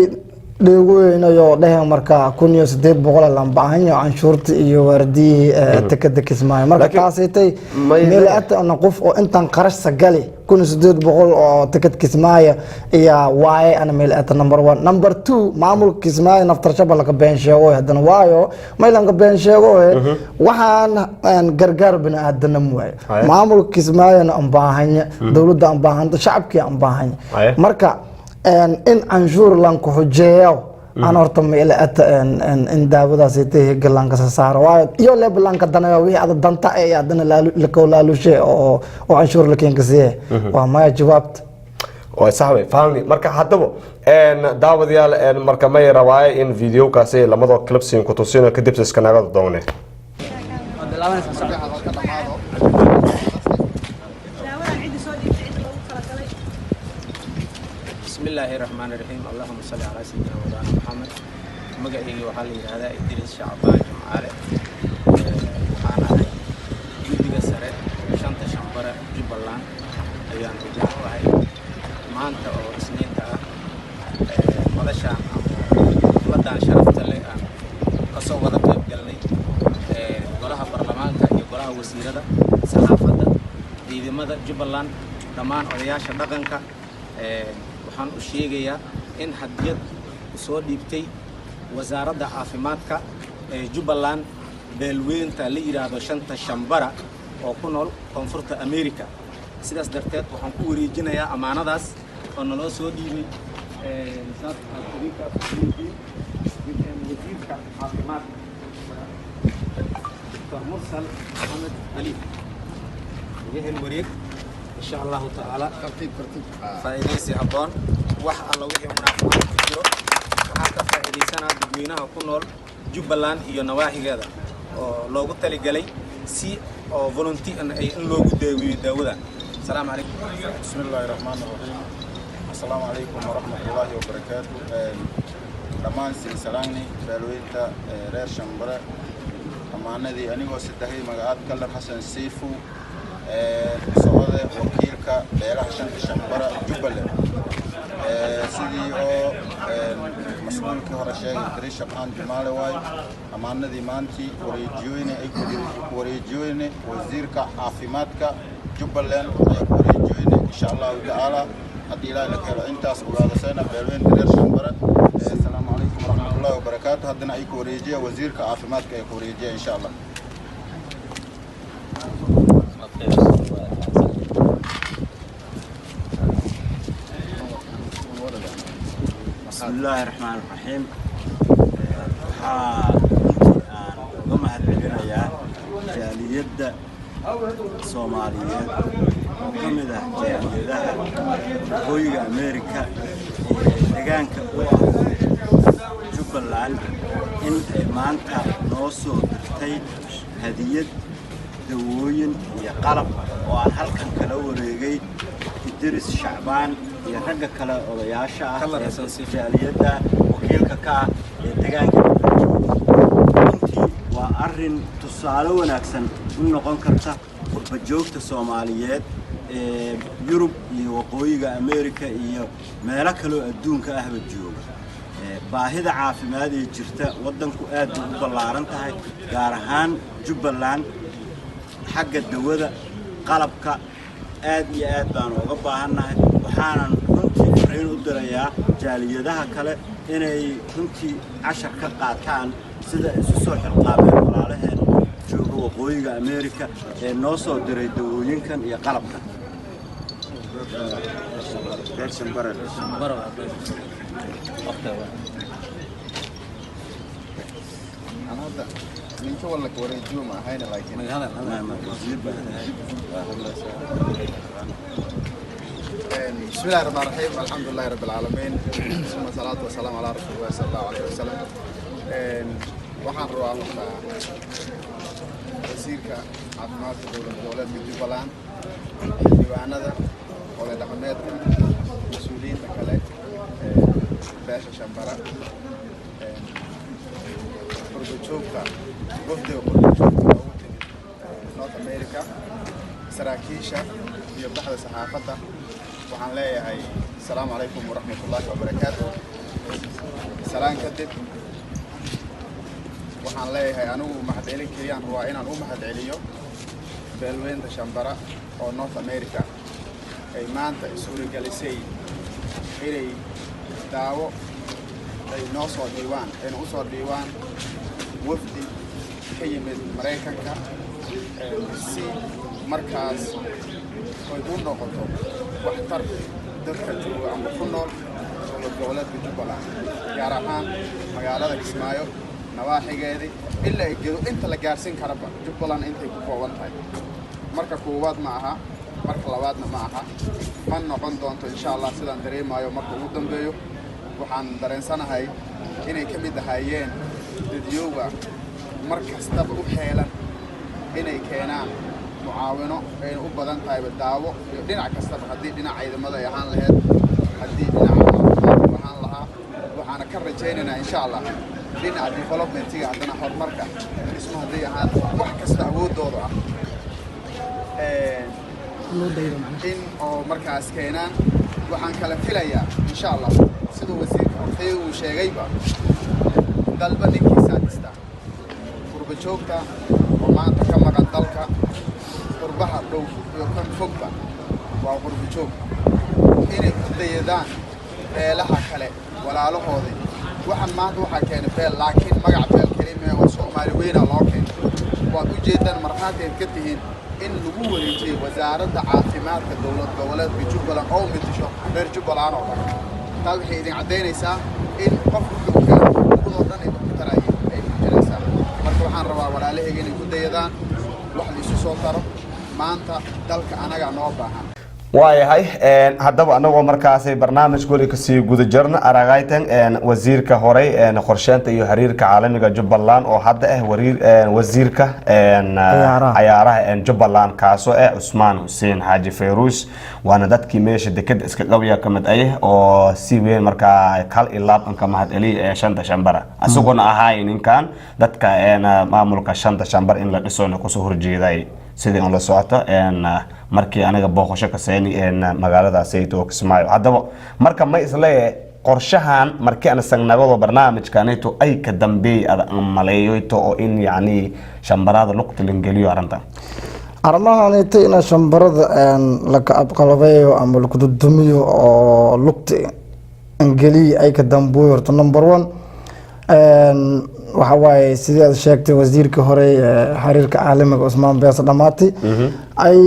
dheegoynayo dhahay marka 1800 lan baahanyo anshuurta iyo wardii takada Kismaayo marka taasaytay meel aad qof oo intan qarash sagali 1800 oo takada Kismaayo iyo waaye ana meel aad number 1 number 2 maamulka Kismaayo naftar shaba la ka been sheego hadana waayo maylan ka been sheego waxaan gargaar bini'aadanimo waaye maamulka Kismaayo aan baahanya dawladda aan baahanta shacabkii aan baahanya marka in anshuur lan ku xujeeyo aan horta meela in daawadaas ay tahay galan ka saaro waa iyo leeblan ka danayo wixii aad danta ay adana la kowlaalushe oo anshuur la keen ka siiyay waa ma jawaabta oo saxway fahamni marka hadaba daawadayaal marka may rawaay in video kaasi lamada clips in ku tusino kadib iska naga doonay بسم الله الرحمن الرحيم اللهم صل على سيدنا مولانا محمد مقعي وحالي هذا إدريس شعبان جمعالي أنا جدي سرة شنطة شمبرة جبلان أيام رجع وهاي ما أنت أو سنين تا مدشان مدان شرفت لي أنا قصو وذا قلني قراها برلمان كي قراها وزيرة صحافة دي مدى جبلان دمان أرياش دقنك waxaan u sheegayaa in hadiyad soo dhiibtay wasaaradda caafimaadka ee Jubbaland beelweynta la yiraahdo shanta shambara oo ku nool koonfurta America sidaas darteed waxaan ku wareejinayaa amaanadaas oo naloo soo dhiibay wasiirka caafimaadka Dr. Mursal Ahmed Ali yahel wareeg إن شاء الله تعالى فائدة هبون وح الله وجه منافعات كثيرة وحتى فائدة سنة بدمينها كنول Jubbaland iyo nawaahigeeda oo loogu tali galay si oo volunteer in loogu daawada السلام عليكم بسم الله الرحمن الرحيم السلام عليكم ورحمة الله وبركاته دمان سلسلاني بالويتا رير شمبرة أمانة دي أنا وسدهي مقعد كلر حسن سيفو سعودة وكيلك بيرح شنط شمبرة Jubbaland سيدي أو مسؤول كهرشاي دريش أبان جمال واي أمانة دي مانتي وريجويني وزيرك عافيماتك Jubbaland وريجويني إن شاء الله تعالى هدي لا لك أنت أصبح هذا سنة بيرين دريش شمبرة السلام عليكم waraxmatullaahi wabarakaatu. haddana ay ku wareejiya wasiirka caafimaadka ay ku wareejiya insha allah. بسم الله الرحمن الرحيم. waxaan uga mahadcelinayaa jaaliyadda Soomaaliyeed oo ka mid ah jaaliyadaha waqooyiga Ameerika ee deegaanka u ah Jubbaland in ay maanta noo soo dirtay hadiyad dawooyin iyo qalab oo aan halkan kala wareegay Idris Shacbaan iyo ragga kale odayaasha ah ee jaaliyadda wakiilka ka ah ee deegaanka. runtii waa arrin tusaale wanaagsan u noqon karta qurba joogta Soomaaliyeed ee Yurub iyo waqooyiga Ameerika iyo meelo kale oo adduunka ahba jooga. baahida caafimaad ee jirta waddanku aad u ballaaran tahay, gaar ahaan Jubbaland xagga dawada qalabka aad iyo aad baan uga baahannahay. waxaanan runtii fariin u dirayaa jaaliyadaha kale inay runtii cashar ka qaataan sida isu soo xilqaameen walaalaheen jooga waqooyiga Ameerika ee noo soo diray dawooyinkan iyo qalabkan. ninka wala ka wareejiyo ma ahayna laakiin بسم الله الرحمن الرحيم. الحمد لله رب العالمين ثم الصلاة والسلام على رسول الله صلى الله عليه وسلم. waxaan rabaa marka wasiirka caafimaadka dowladda Jubbaland, diiwaanada ole dhaqameedka, mas'uuliyiinta kale beesha Shambara, qurbajoogta wafdiga qurbajoogta North America, saraakiisha iyo baxda saxaafadda. waxaan leeyahay assalaamu calaykum waraxmatullaahi wabarakaatu. salaan kadib waxaan leeyahay anigu mahadcelin keliyaan rabaa inaan u mahadceliyo beelweynta Shambara oo North America ay maanta isuurigalisay inay daawo ay noo soo dhiibaan ayna u soo dhiibaan wafdi ka yimid Maraykanka si markaas ay u noqoto waxtar dadka jooga ama ku nool goboleedka Jubbaland, gaar ahaan magaalada Kismaayo nawaaxigeedii ilaa ay geedo inta la gaarsiin karaba Jubbaland intay ku kooban tahay. marka koowaad ma aha, marka labaadna ma aha, ma noqon doonto insha Allah sidaan dareemayo marka ugu dambeeyo. waxaan dareensanahay inay ka mid ahaayeen dadyoga mar kastaba u xeelan inay keenaan mucaawino ay u badan tahay daawo iyo dhinac kastaba, haddii dhinaca ciidamada ay ahaan lahayd, haddii dhinaca caafimaadka ahaan lahaa. waxaana ka rajaynaynaa insha Allah dhinaca developmentiga haddana horumarka dhismo haddii ahaan wax kasta awoodooda ah in oo markaas keenaan. waxaan kala filayaa insha Allah sidoo wasiirka uu sheegayba dalba ninkiisa dhista qurba joogta oo maanta ka maqan dalka, qurbaha dhow iyo kan fogba waa qurba joog inay ku dayadaan beelaha kale walaalahoodii. waxaan maanta waxaa keenay beel, laakiin magac beel kelime oo Soomaali weyna loo keenay. waad u jeedaan markhaati ka tihiin in lagu wareejiyay wasaaradda caafimaadka dowlad goboleedka Jubbaland oo mitisho reer Jubbaland oo dhan. taa waxay idin cadeynaysaa in qofku oo dhan ay ku tarayeen ay ku jiraysaa. marka waxaan rabaa walaalahayga inay ku dayadaan wax la isu soo taro maanta dalka anaga noo baahan. waayahay haddaba anagoo markaasay barnaamij goli kasii guda jirna aragaytan wasiirka horey qorsheynta iyo xiriirka caalamiga Jubbaland oo hadda wasiirka ciyaaraha Jubbaland kaasoo Usmaan Hussein Xaaji Fayruus, waana dadkii meesha dekada iska qabiya kamid ah oo si weyn markaa kal ilaab ka mahadceliya shanta Shambara, asaguna ahaay ninkan dadka maamulka shanta Shambar in la dhiso ku soo horjeeday sidii aan la socoto markii aniga booqasho ka sameeyay magaalada Sayto Kismaayo. haddaba marka ma isleeyahay qorshahan markii aan sagnagado barnaamijkaanayto ay ka dambeeyay ada maleeyoyto oo in yani Shambarada luqta lingeliyo arrinta arrimahan in Shambarada la ka abqalabeeyo ama la ku dudumiyo oo luqta ingeli ay ka dambeeyo. number 1 waxa waaye sidii aad sheegtay wasiirka hore xiriirka caalamiga Usmaan Bees Dhamaati ay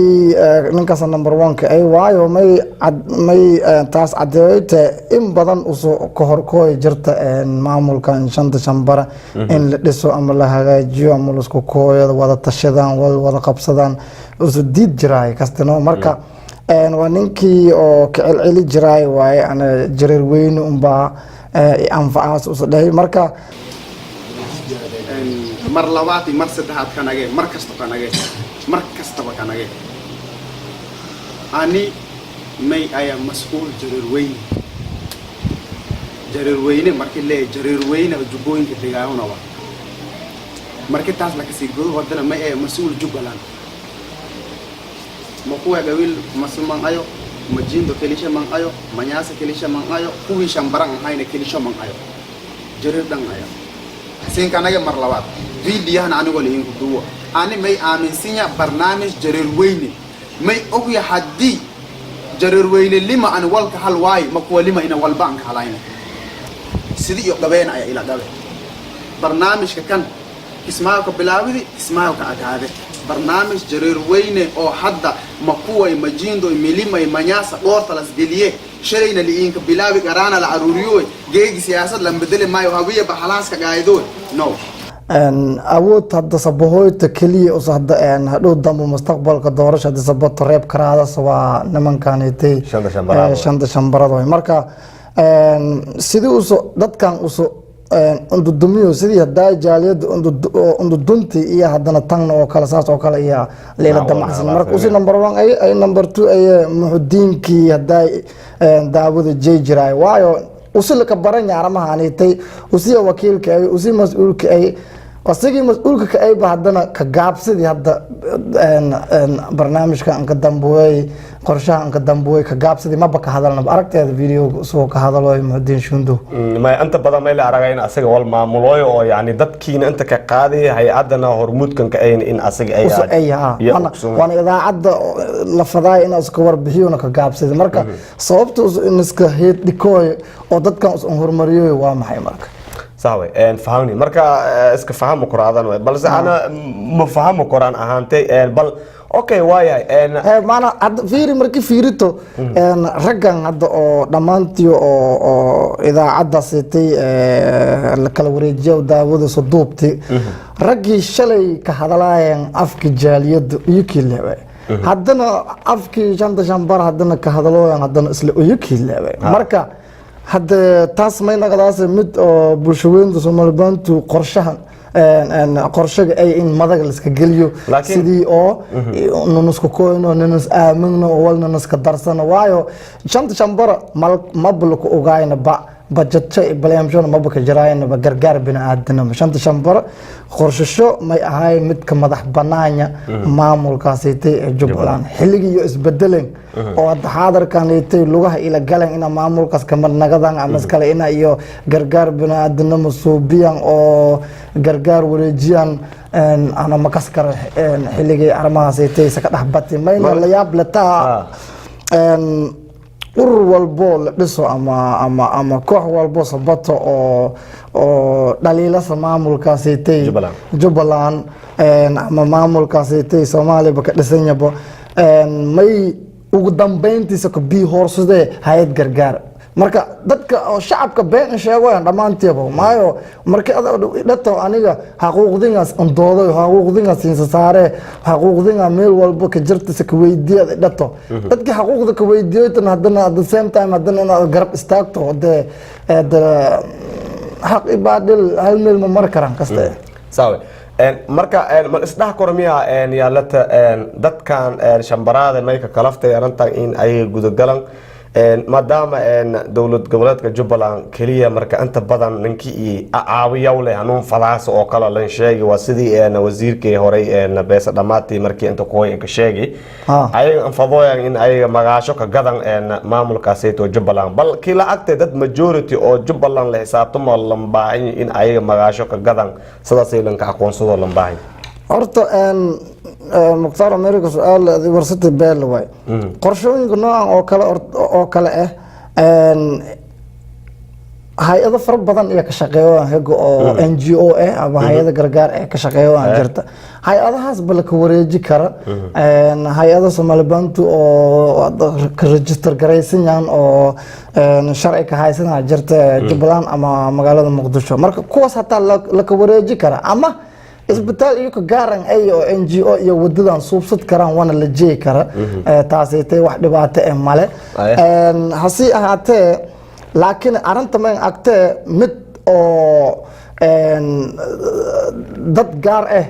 ninkaas number 1 ay waayo may taas cadeeyay in badan usoo ka horkooy jirta maamulkan shanta shambara in la dhiso ama la hagaajiyo ama la isku kooyada wada tashadaan wada qabsadaan usu diid jiray kastano marka waa ninkii oo ka celceli jiray waaye ana jareer weyn unbaa anfacaas usu dhahay marka mar labaad iyo mar saddexaad kanage mar kastaba kanage ani may ayaa mas'uul jareer weyne markii lee jareer weyne jubbooyinka deegaanona waa markii taas la kasii godo wadana may ayaa mas'uul Jubbaland ma kuwa gawil masuman ayo majindo kelisha man ayo manyasa kelisha man ayo kuwi shambarang hayna kelisha man ayo jareer dang ayo sin kanaga mar labaad fiidiyahana anigu leeyin ku duwa ani may aaminsinya barnaamij jareer weyne may ogiya hadii jareer weyne lima an walka hal waay ma kuwa lima ina walba an halayna sidii iyo gabeena ay ila gabe barnaamijka kan ismaalka bilaawidi ismaalka agaade barnaamij jareer weyne oo hadda ma kuwa majindo milima manyasa doorta las geliye shalayna liinka bilaawi garaana la aruriyo geegi siyaasad la bedeli maayo hawiye baxalaaska gaaydo no awood hadda sabahoyta kaliya oo hadda hadhow dambe mustaqbalka doorashada sabato reeb karaada waa nimankanitay shanta shambarada marka sidii uu dadkan uu undudumiyo sidii hadaa jaaliyada undudunti iyo hadana tan oo kala saas oo kale iyo leela damacsan marka usi number 1 ay number 2 ay muxudiinkii hadaa daawada jeejiray waayo usi la ka baran yaaramaha anitay usi wakiilka ay usi mas'uulka ay asigi mas'uulka ka ay bahadana ka gaabsidii hadda barnaamijka aan ka dambuway qorshaha aan ka dambuway ka gaabsidii ma baka hadalna aragteeda video soo ka hadalo muxudiin shundo ma anta badan ma la aragayna asaga wal maamulooyo oo yaani dadkiina inta ka qaaday hay'adana hormuudkan ka in asaga ay wana idaacada la faday in aska warbixiyona ka gaabsidii marka sababta in iska heed dhikooy oo dadkan u hormariyo waa maxay marka صاوي فهمني مركا اسك فهم قرآن بل أنا مفهم قرآن أهانتي بل اوكي وايا معنا فيري مركي فيريتو رجعن هذا دمانتيو إذا عدى سيتي الكالوريجيا وداود صدوبتي رجي شلي كهذلاين أفك جاليد يكيل هذانا أفك جند جنبار هذانا كهذلوين هذانا إسلو يكيل مركا هذا تاس ما ينقلاص مد برشوين دسمال بانتو قرشان قرشة أي إن ماذا كجليو سيدي ننسك كوينو ننس آمنو أول ننس كدرسنا وايو شنت شنبرة ما بلوك أوجاين بجت شيء بليمشون ما بك جراين بجرجار بين عدنا شنت شنبرة قرشة ما هاي مد كمدح بنايا معمول كاسيتي جبلان حلقي يو إسبدلين أو هذا كان يتي لغة إلى جلين إن معمول كاس كمر نقدان عمس كلا إن يو جرجار بين عدنا مصوبيان أو جرجار ورجيان أنا مكسكر حلقي أرمها سيتي سكت أحبتي ما إنه اللي يابلتا والبول بسوا أما كوح والبول صبته أو دليل معمول كاسيتي جبلان أما معمول كاسيتي سومالي بكدسنيا بو ماي وقدام بنتي سكبي هورسده هايد جرجار marka dadka shacabka been sheegayaan dhamaanteeba maayo marka dadka aniga xuquuqdigaas andoodo xuquuqdigaas in saare xuquuqdiga meel walba ka jirta ka weydiiyada dadka xuquuqda ka weydiiyay hadana at the same time hadana inaad garab istaagto xaq ibaadil hal meel ma mar karan kasta saawe marka ma isdhax kormiya yaalata dadkan shambaraada meeyka kalaftay arintan in ay gudagalan maadaama dowlad goboleedka Jubbaland kaliya marka inta badan ninkii caawiyo leh hanuun fadaas oo kala la sheegay waa sidii wasiirkii hore Beesa Dhamaati markii inta kooy ka sheegay ay anfadooyaan in ay magaasho ka gadan maamulkaas ee Jubbaland bal kila agtay dad majority oo Jubbaland la xisaabtamo lambaahin in ay magaasho ka gadan sidaas ay lanka aqoonsado lambaahin horta مختار أمريكا سؤال ورثة بيل واي قرشوين كنا أو كلا hay-ado fara badan iyo ka shaqeeyaan haga oo NGO ama hay-ada gargaar ee ka shaqeeyaan jirta hay-adahaas bal ka wareeji kara hay-ada Soomaali Bantu oo ka register garaysan oo sharci ka haysan jirta Jubbaland ama magaalada Muqdisho marka kuwaas hataa la ka wareeji kara ama isbitaal iyo ka gaaran ay oo NGO iyo wadadan suubsad karaan wana la jeey kara taasay tay wax dhibaato ah male hasi ahaatee laakiin arrinta ma agtee mid oo dad gaar ah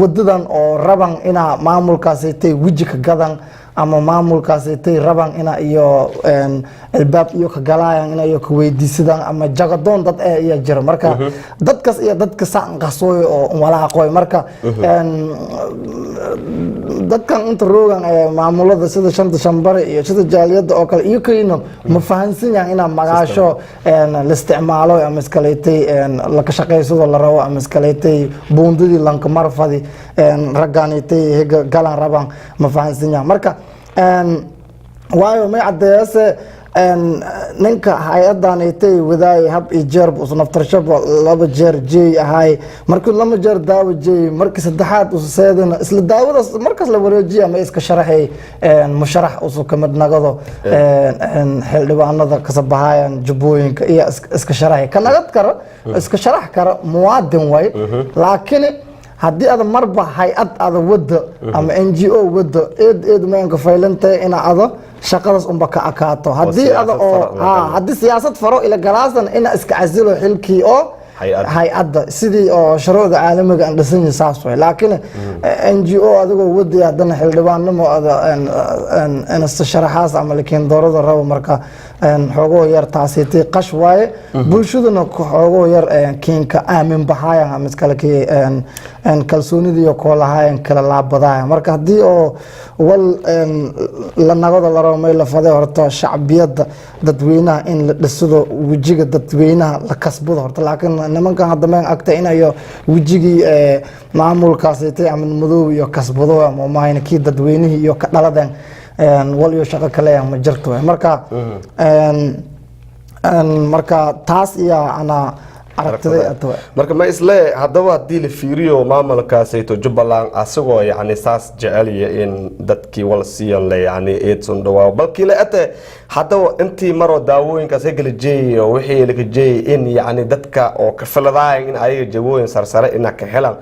wadadan oo raban ina maamulkaasi tay wiji ka gadan ama maamulkaasi tay raban ina iyo albaab iyo ka galayaan ina iyo ka weydiisadaan ama jagadoon dad ay iyo jira marka dadkaas iyo dadka saan qasooy oo walaaqoy marka dadkan inta roogan ee maamulada sida shanta shambare iyo sida jaaliyada oo kale iyo kayno ma fahansanayaan ina magaasho la isticmaalo ama iskaleetay la ka shaqeysado la rabo ama iskaleetay buundadii lanka marfadi ragaanitay higa galan raban ma fahansanayaan marka waayo may cadeeyase ninka hay-adan ay wadaay hab iyo jeer buu naftarshab laba jeer jeey ahay markii lama jeer daawo jeey markii saddexaad uu seedana isla daawadaas markaas la wareejiyo ama iska sharaxay musharax uu ka mid nagado xildhibaanada ka sabahayan jubbooyinka iyo iska sharaxay ka nagad karo iska sharax karo muwaadin way laakiin haddii aad marba hay-ad ada wada ama NGO wada eed maanka faylantay ina ada shaqadaas unba ka akaato haddii ada oo haddii siyaasad faro ila galaasan ina iska casilo xilkii oo hay-adda sidii oo shuruucda caalamiga aan dhisan saas way laakiin NGO adigoo wadi hadana xildhibaannimo ada in sharaxaas ama laakiin doorada rabo marka xoogoo yar taasitay qash waaye bulshaduna xoogoo yar kiinka aamin bahayaan ama iskala kalsoonida iyo koolahaayeen kala laabadaaya marka haddii oo wal la nagada la rabo may la faday horta shacbiyada dadweynaha in la dhisado wajiga dadweynaha la kasbado horta laakiin nimankan hadda ma agta inayo wajigii maamulkaasitay ama madow iyo kasbado ama maayna kii dadweynihii iyo ka dhaladeen wal iyo shaqo kale ma jirto marka taas iyo ana marka ma isle haddaba haddii la fiiriyo maamulkaasayto Jubbaland asagoo yani saas jeceliya in dadkii wal siiyan le yani eedson dhawaa balkii la ate haddaba intii maro daawooyinkaas kala jeeyay wixii la jeeyay in yani dadka oo ka filadaay in ayaga jawooyin sarsare ina ka helaan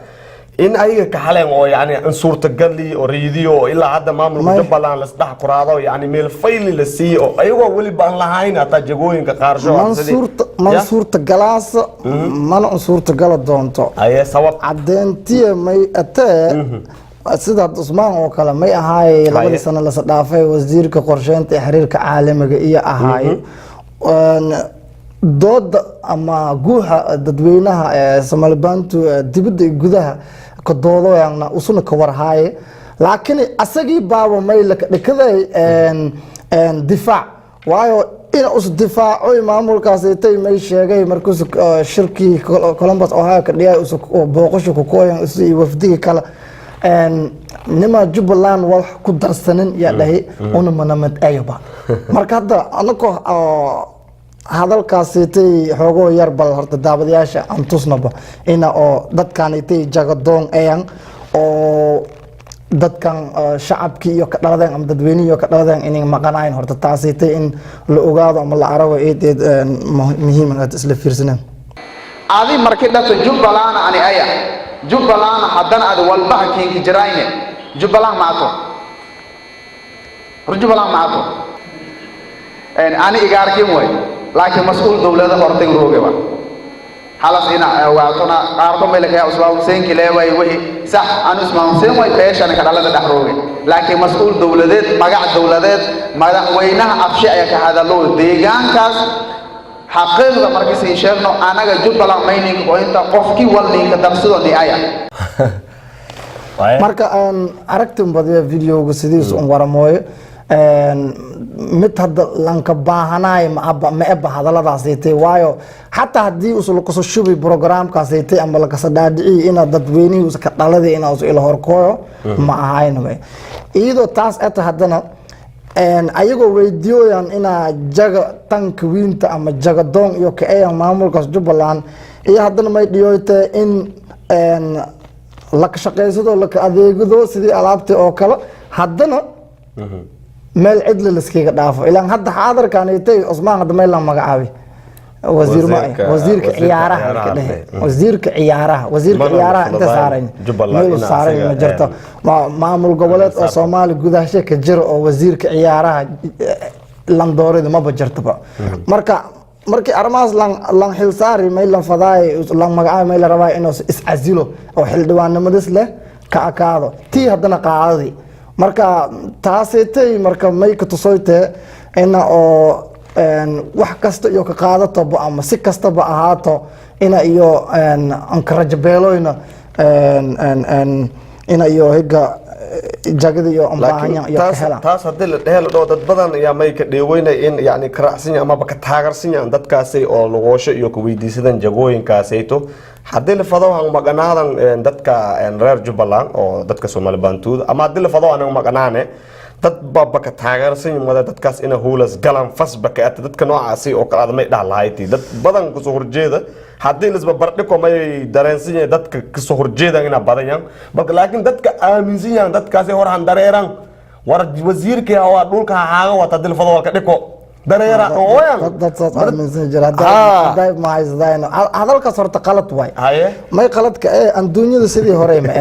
in ayaga ka xaleen oo yani suurta gali oo riidiyo ilaa hadda maamulka Jubbaland la saddex quraado yani meel fayli la siiyo ayagoo wali baan lahayn hata jagooyinka qaarsho suurta galaas mana suurta gala doonto ay sabab cadeentiye may atee sida Usmaan oo kale may ahaay labadii sano la sadhaafay wasiirka qorsheynta xiriirka caalamiga iyo ahaay dood ama guuxa dadweynaha ee Soomaali Bantu dibadda gudaha ka doodayna usuna ka warhaay laakiin asagii baaba may la dhikaday difaac waayo in us difaaco maamulkaasi tay may sheegay markuu shirkii Columbus Ohio ka dhiyay booqasho ku kooyan isii wafdiga kala nima Jubbaland wax ku darsanin yaa dhahay una manamad ayba marka hadda anako hadalkaasi tay xoogoo yar bal horta daawadayaasha aan tusnaba ina oo dadkan ay jagadoon ayaan oo dadkan shacabkii iyo ka dhaladeen ama dadweynaha iyo ka dhaladeen inay maqanayn horta taasi tay in la ogaado ama la arago eed muhiim ah isla fiirsanaan adi markii dhata Jubbaland ani aya Jubbaland hadan ad walba kiinki jirayne Jubbaland maato Jubbaland ani igaarkiin way laakiin mas'uul dawladda hortay roogaba halas ina waatona qaarko meel ka Usmaan Hussein kileeway wixii sax aan Usmaan Hussein way beeshan ka dhalada dhaxrooge laakiin mas'uul dawladeed magac dawladeed madaxweynaha afshi ay ka hadalo deegaankaas xaqiiqda markii si sheegno anaga Jubbaland mining oo inta qofkii walninka darsado ni aya marka aan aragtin badiya videoga sidiis u waramooyo mid hadda lanka baahanaay ma aba hadaladaasaytay waayo xataa haddii usul kusoo shubi programkaasaytay ama la kasa dhaadhicii ina dadweynihii uska dhaladii ina usu ila horkooyo ma ahaynaba iyadoo taas eta haddana ayagoo weydiiyooyaan inaa jaga tanka wiinta ama jagadoon iyo ka-eyan maamulkaas jubbaland iyo haddana may dhiyoytee in laka shaqaysado laka adeegado sidii alaabtii oo kale haddana meel cidla laskiga dhaafo ilaan hadda xaadarkanaytay cusmaan hadda meel la magacaabi wasiirka ciyaaraha ka dhehe wasiirka ciyaaraha inta saaran meel saaran ma jirto maamul goboleed oo Soomaali gudahasho ka jiro oo wasiirka ciyaaraha landoorida ma jirtaba markii armaas lan xilsaari meel lan fadaay lan magacaabi meel rabaa inuu is asilo oo xildhibaannimadis leh ka akaado tii haddana qaadadi marka taasaytay marka may ka tusoytee ina oo wax kasta iyo ka qaadato ama si kastaba ahaato ina iyo ankarajabeeloyna ina iyo higa jagada iyo ambaahanyan iyo ka helaan taas haddii la dhehelo dhoo dad badan ayaa may ka dheeweynay in yani ka raacsan amaba ka taageersan yahan dadkaasi oo lugoosho iyo ka weydiisadan jagooyinkaasayto haddii la fado aan maganaadan dadka reer Jubbaland oo dadka Soomaali Bantuud ama haddii la fado aan maganaane dad baba ka taageersan yimaada dadkaas ina howlas galan fasba ka dadka noocaasi oo kala admay dhalaaytay dad badan ku soo horjeeda haddii la isbarbardhig may dareensan yahay dadka ka soo horjeeda ina badan balka laakiin dadka aaminsan yahay dadkaasi hor han dareeran war wasiirka waa dhulka haaga wata dil fado ka dhiko dareera ooyan dad aaminsan jira haday ma haysdaan hadalkaas horta qalad way may qaladka aan dunyada sidii hore ma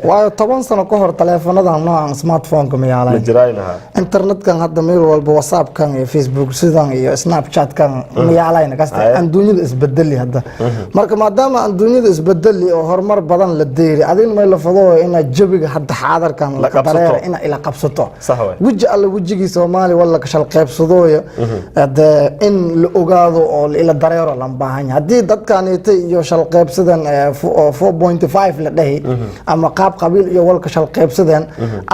waayo 10 sano ka hor taleefanadan noocan smartphone-ka ma yaalay internet-kan hadda meel walba WhatsApp-kan iyo Facebook sidan iyo Snapchat-kan ma yaalayna kasta aan dunyada isbedeli hadda marka maadaama aan dunyada isbedeli oo horumar badan la deeri adin may la fado in jabiga hadda xaadarkan la dareero in ila qabsato wajhi alla wajhigi Soomaali wala ka shal qaybsadooyo in la ogaado oo ila dareero lan baahan hadii dadkanaytay iyo shal qaybsadan 4.5 la dhahay ama qaab qabiil iyo walka shal qaybsadan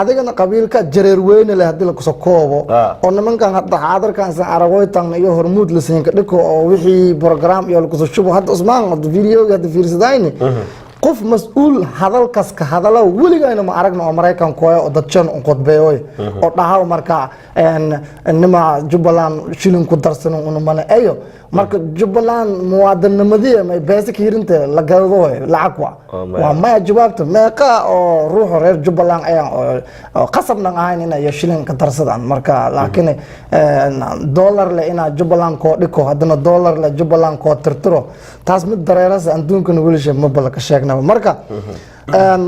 adigana qabiilka jareer weyn leh hadii la ku soo koobo oo nimankan hadda xaadarkan sa aragoytan iyo hormuud la siin ka dhiko oo wixii program iyo la ku soo shubo hadda Usmaan hadda video hadda fiirsadayni qof mas'uul hadalkaas ka hadalo waligeena ma aragno oo Mareykan kooyo oo dadkan u qodbeeyoy oo dhahaw marka nima Jubbaland shilin ku darsano una mana ayo marka Jubbaland muwaadinimadii may basic hirinta la gado lacag waa ma jawaabto meeqa oo ruux reer Jubbaland oo qasabna ahayn inay shilin ka darsadaan marka laakiin dollar la ina Jubbaland ko dhiko hadana dollar la Jubbaland ko tirtiro taas mid dareerasa adduunka walisha ma bal ka sheegna marka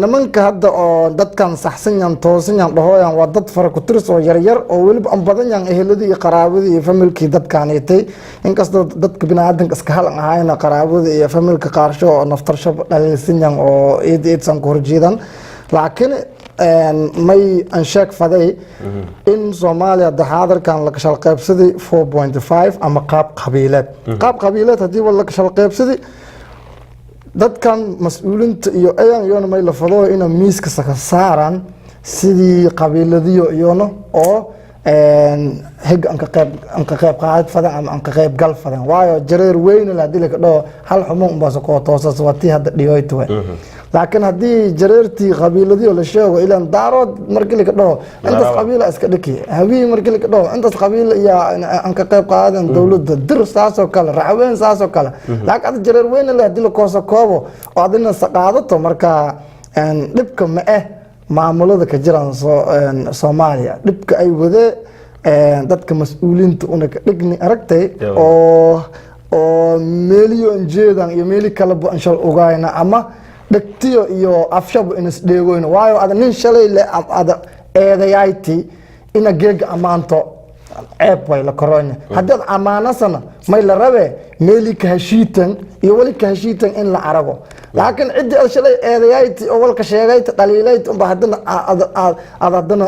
nimanka hadda oo dadkan saxsan yan toosan yan dhahoyan waa dad fara ku tirs oo yar oo waliba aan badan yan eheladii iyo qaraabadii iyo familkii dadkaanaytay inkastoo dadka bini'aadanka iska halan ahayna qaraabadii iyo familka qaarsho oo naftarsho dhaliilsan yan oo eedsan ku horjeedan laakiin may aan sheeg faday in Soomaaliya xaadarkan la ka shal qaybsaday 4.5 ama qaab qabiileed hadii wala ka shal qaybsaday dadkan mas'uulinta iyo ayaan yoona may la fado in miiska saaran sidii qabiiladiyo iyona oo hig an ka qayb qaad fadan ama an ka qayb gal fadan waayo jareer weyn la dilay ka dhoo hal xumo baa soo toosas watii hadda dhiyoyto laakiin hadii jareertii qabiiladiyo la sheego ilaan daarood markii ka dhoo intaas qabiila iska dhiki habii markii ka dhoo intaas qabiil iyo an ka qayb qaadan dawladda dir saasoo kale raxween saasoo kale laakiin jareer weyn la dilay kooso koobo oo adina saqaadato marka dhibka ma maamulada ka jiraan Soomaaliya dhibka ay wada dadka mas'uuliinta una ka dhigni aragtay oo meeliyo jeedan iyo meeli kala baan ogaayna ama dhagtiyo iyo afshab in isdheegoyna waayo ada nin shalay le ada eedayayti ina geeg amaanto ceeb way la korona hadii amaanasana may la rabe meeli ka heshiitan iyo wali ka heshiitan in la arago laakiin cidi shalay eedayayti oo walka sheegay dhaliilayt umba hadana adadana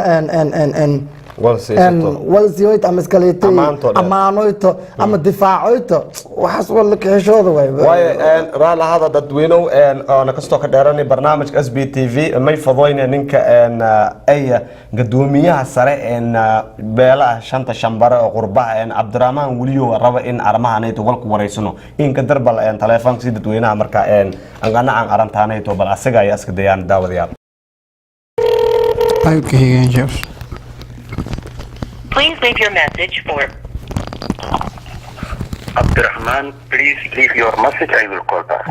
walsiyoyt ama iskaleetay amaanoyto ama difaacoyto waxaas wala ka heshooda way raala hada dadweynow ana kasto ka dheeranay barnaamijka SBTV may fadoyna ninka ay gadoomiyaha sare beelaha shanta shambare oo qurbaha Cabdiraxmaan waliyo raba in armahanayto walku wareysano in ka darbal telefoonka si dadweynaha marka aan arantaanayto bal asaga ay iska dayaan daawadayaal Please Please leave your message for Abdurrahman. Please leave your message. I will call back.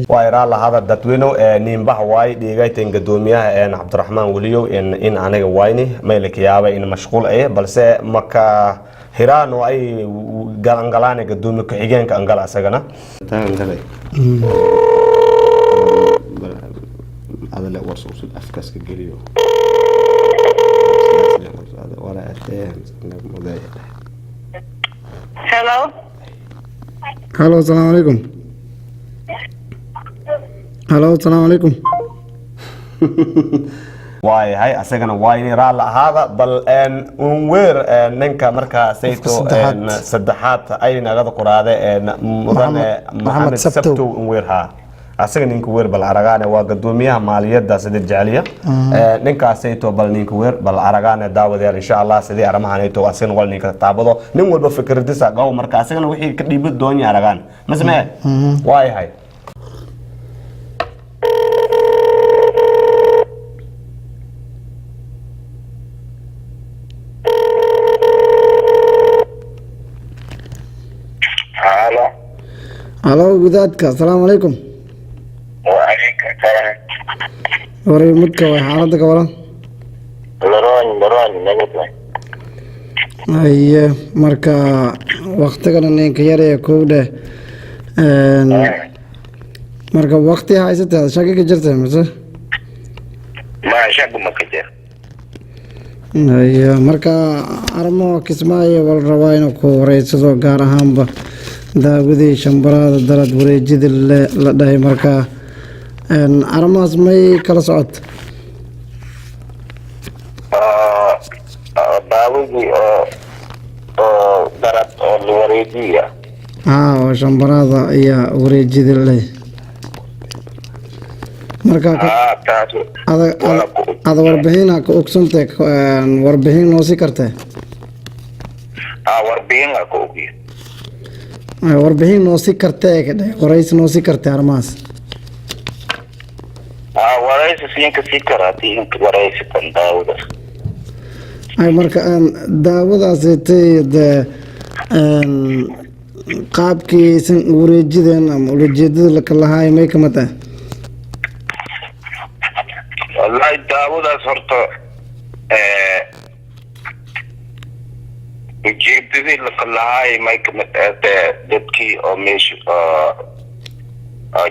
ويرى الله هذا الدتوينو نيمبح واي ديجايتين قدوميها إن عبد الرحمن وليو إن أنا وايني ملك يابا إن مشغول إيه بس مكا هيرانو أي قلانقلاني قدومي كحيجين كأنقلا سجنا. تانقلي. هذا لا ورصوص الأفكاس كجريو. ولا أتهم مضايق. Hello. هلو السلام عليكم. هلو السلام عليكم. واي هاي أسجنا واي رال هذا بل إن وير ننكا مركا سيتو إن صدحات أي نقد قرادة إن محمد سبتو ويرها أسجنا نينك وير بالعرقانة وقدوميها مالية دا سيد الجالية ننكا سيتو بل نينك وير بالعرقانة داود إن شاء الله سيد أرمها نيتو أسجنا قول نينك تعبدو نمول بفكر ديسا قاو مركا أسجنا وحي كريب الدنيا عرقان مسمع واي هاي هلو ودادك السلام عليكم. وعليكم السلام. وري مدك وحالتك ولا؟ لراني نقطة. أيه مركا وقتك أنا نينك ياري كوده. مركا وقتي هاي ستة شاكي كجرتها مثلا؟ ما شاكو ما كجر. أيه مركا أرمو كسماي والرواينو كوري سدو غارهامبا. داودي شمبرا درد وريجيد لدهي مركا أرماس ماي كلا سعود داودي درد وريجية وشمبرا يا وريجيد اللي مركا هذا وربهين أكسنتك وربهين نوسي كرته وربهين أكوبي warbixin noo sii kartee ka dheh waraysi noo sii kartee arrimahaas waraysi siinka sii karaati inka waraysi kan daawada ay marka daawadaasitay dee qaabkiisan wareejideen ama ulajeedada laka lahaay may kamid tahay wallahi daawadaas horta ujeedadii laka lahaay may kamid ahde dadkii oo meesha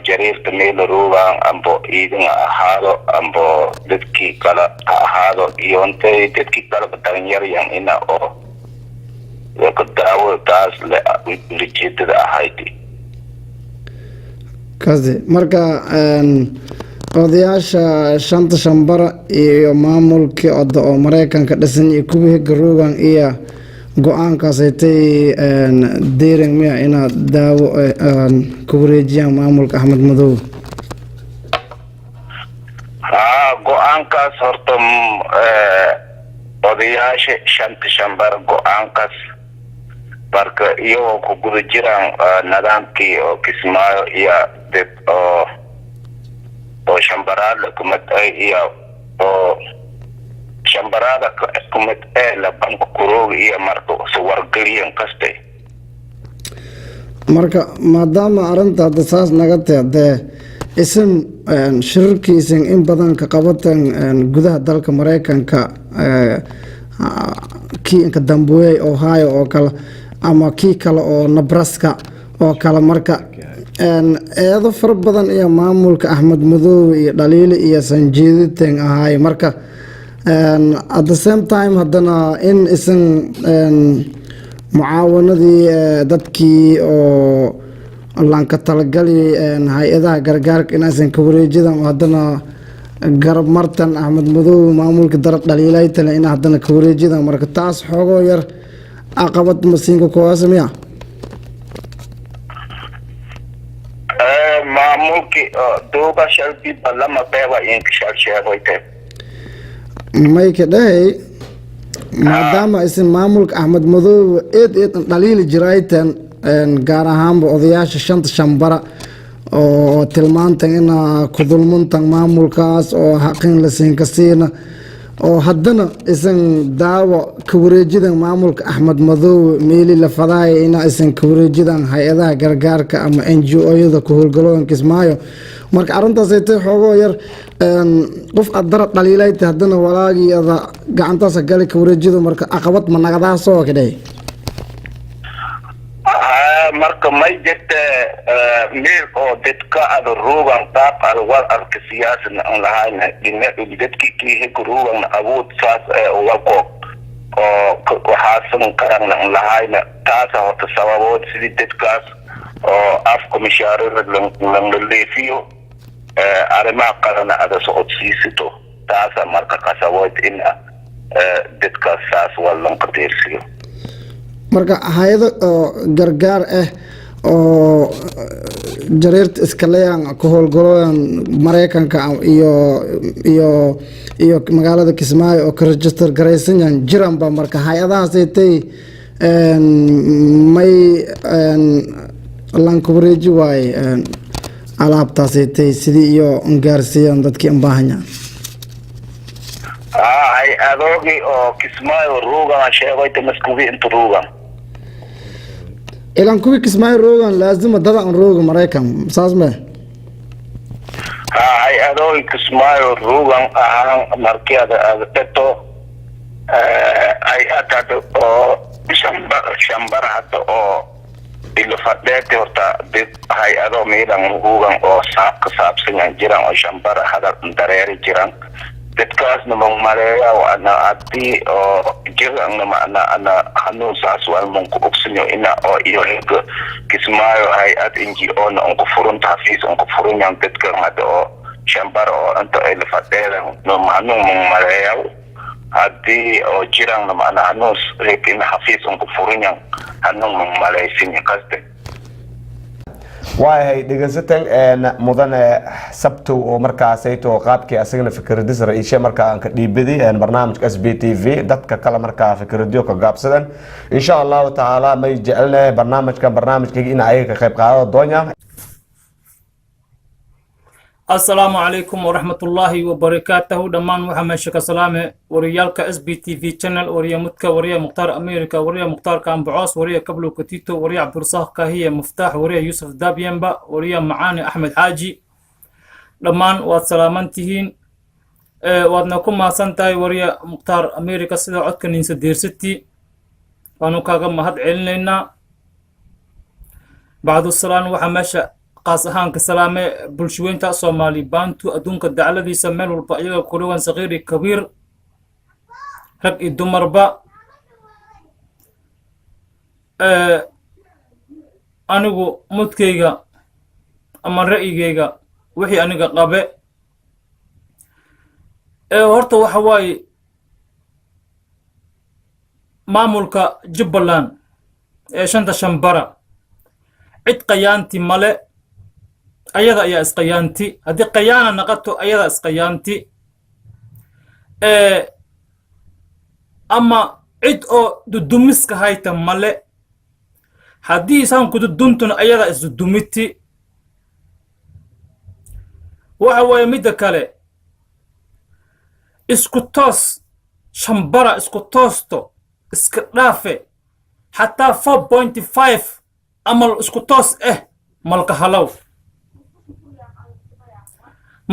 jariirta meel ruugaan ambo iidin ahaado ambo dadkii kala ha ahaado iyo intay dadkii kalaba dhalinyaryan ina oo laka daawo taas ujeedada ahayd kasi marka odayaasha shanta shambara iyo maamulkii oda oo maraykanka dhisan iyo kuwii garuugan iyo go-aankaas aytay deering miya inaad daawo ku wareejiyaan maamulka axmed madow go-aankaas horta odayaasha shanta shambar go-aankaas marka iyagoo ku guda jiraan nidaamkii oo kismaayo iyo dad oo shambaraadla kumid ay iyo oo shambaraada kumid ee labanka kurooga iyo marka wargeliyan kaste marka maadaama arrinta hadda saas naga tahay dee isin shirarkiisan in badan ka qabatan gudaha dalka maraykanka kii inka dambueyey ohio oo kale ama kii kale oo nebraska oo kale marka eedo fara badan iyo maamulka axmed madow iyo dhaliili iyo sanjeeditan ahaay marka at the same time haddana in isan mucaawanadii dadkii oo lanka talagali hay-adaha gargaarka inaysan ka wareejidan haddana garab martan axmed madow maamulka darab dhaliilaytale in haddana ka wareejidan marka taas xoogoo yar caqabad masiinka koowaasa miya maamulkii duuba shalbiba lama beeba inka shalsheegoyte mayka dhahay maadaama isin maamulka axmed madow eed dhaliili jiraytan gaar ahaanba odayaasha shanta shambara oo tilmaantan ina ku dulmuntan maamulkaas oo xaqin la siinkasiina oo haddana isan daawo ka wareejidan maamulka Axmed Madow meeli la fadaay ina isan ka wareejidan hay'adaha gargaarka ama NGO-yada ku howlgalooyin Kismaayo marka arintaas ay tahay xogo yar qof adara dhaliilayta haddana walaagiyada gacantaas gali ka wareejido marka aqabad ma nagadaas oo kidhay marka may jirta meel oo dadka ada ruugan qaab ada war arka siyaasadna aan lahayna dadkii kii ruugan awood saas waqo oo waxaasan karana aan lahayna taasa horta sababood sidii dadkaas oo afka mishaarada la leefiyo arrimaha qarana ada socodsiisito taasa marka qasawood in dadkaas saas wallan qadeersiyo marka hay'ado gargaar ah oo jareerta iskaleeyaan ku howlgalooyan Mareykanka iyo magaalada Kismaayo oo ka register garaysan jiraan ba marka hay'adahaas ay tahay may lan ku wareeji waay alaabtaas ay tahay sidii iyo gaarsiiyaan dadkii u baahan ay adoogi oo Kismaayo ruugan sheegay tamaskubi inta ruugan ilan kuwi Kismaayo ruugan laazim dadan ruugan Mareykan saas ma ay adoogi Kismaayo ruugan ahaan markii ada teto ay atado oo shambara hata oo ilo fadete horta dib hay adoo meedan ruugan oo saabsan jiraan oo shambara hada dareeri jiraan dadkaasna maleeya ana adii oo jiraan ana hanuun saas wal ku ogsinyo ina oo iyo Kismaayo ay ad NGO na ku furun tafiis ku furun yan dadka hada oo shambara oo anta ay fadela no hanuun maleeya adii oo jiraan ana hanuun rekin hafiis ku furun yan hanuun maleysin kaste waayahay dhegeysataan mudane sabtow oo markaasayto qaabkii asagana fikradis ra'iisha markaa aan ka dhiibaday barnaamijka SBTV dadka kale markaa fikradiyo ka gaabsadan insha Allah taala may jecelnahay barnaamijkayga in ay ka qayb qaado doonyaa السلام عليكم ورحمة الله وبركاته دمان محمد شكا سلامة وريالك SBTV channel وريا متكا وريا مختار أمريكا وريا مختار كان بعاص وريا قبلو كتيتو وريا عبد الرزاق كاهية مفتاح وريا يوسف دابينبا وريا معاني أحمد حاجي دمان واتسلامنتهين وادناكم ما سنتاي وريا مختار أمريكا سيدا عدكا ننسى دير ستي وانو كاقم مهد علينا بعد السلام وحماشا قاس ahaan ka salaame bulshooyinta Soomaali baantu adduunka dacladiisa meel walba iyaga kulan saqiir kabiir rag iyo dumarba anigu mudkayga ama ra'yigayga wixii aniga qabe horta waxa waay maamulka Jubbaland shanta shambara cid qayaanti male ayada ayaa isqiyaanti haddii qiyaana naqato ayada isqiyaanti ama cid oo dudumiska hayta male haddii isaan ku duduntuna ayada isdudumiti waxa weeye midda kale isku toos shambara isku toosto iska dhaafe xataa 4.5 amal isku toos malka halow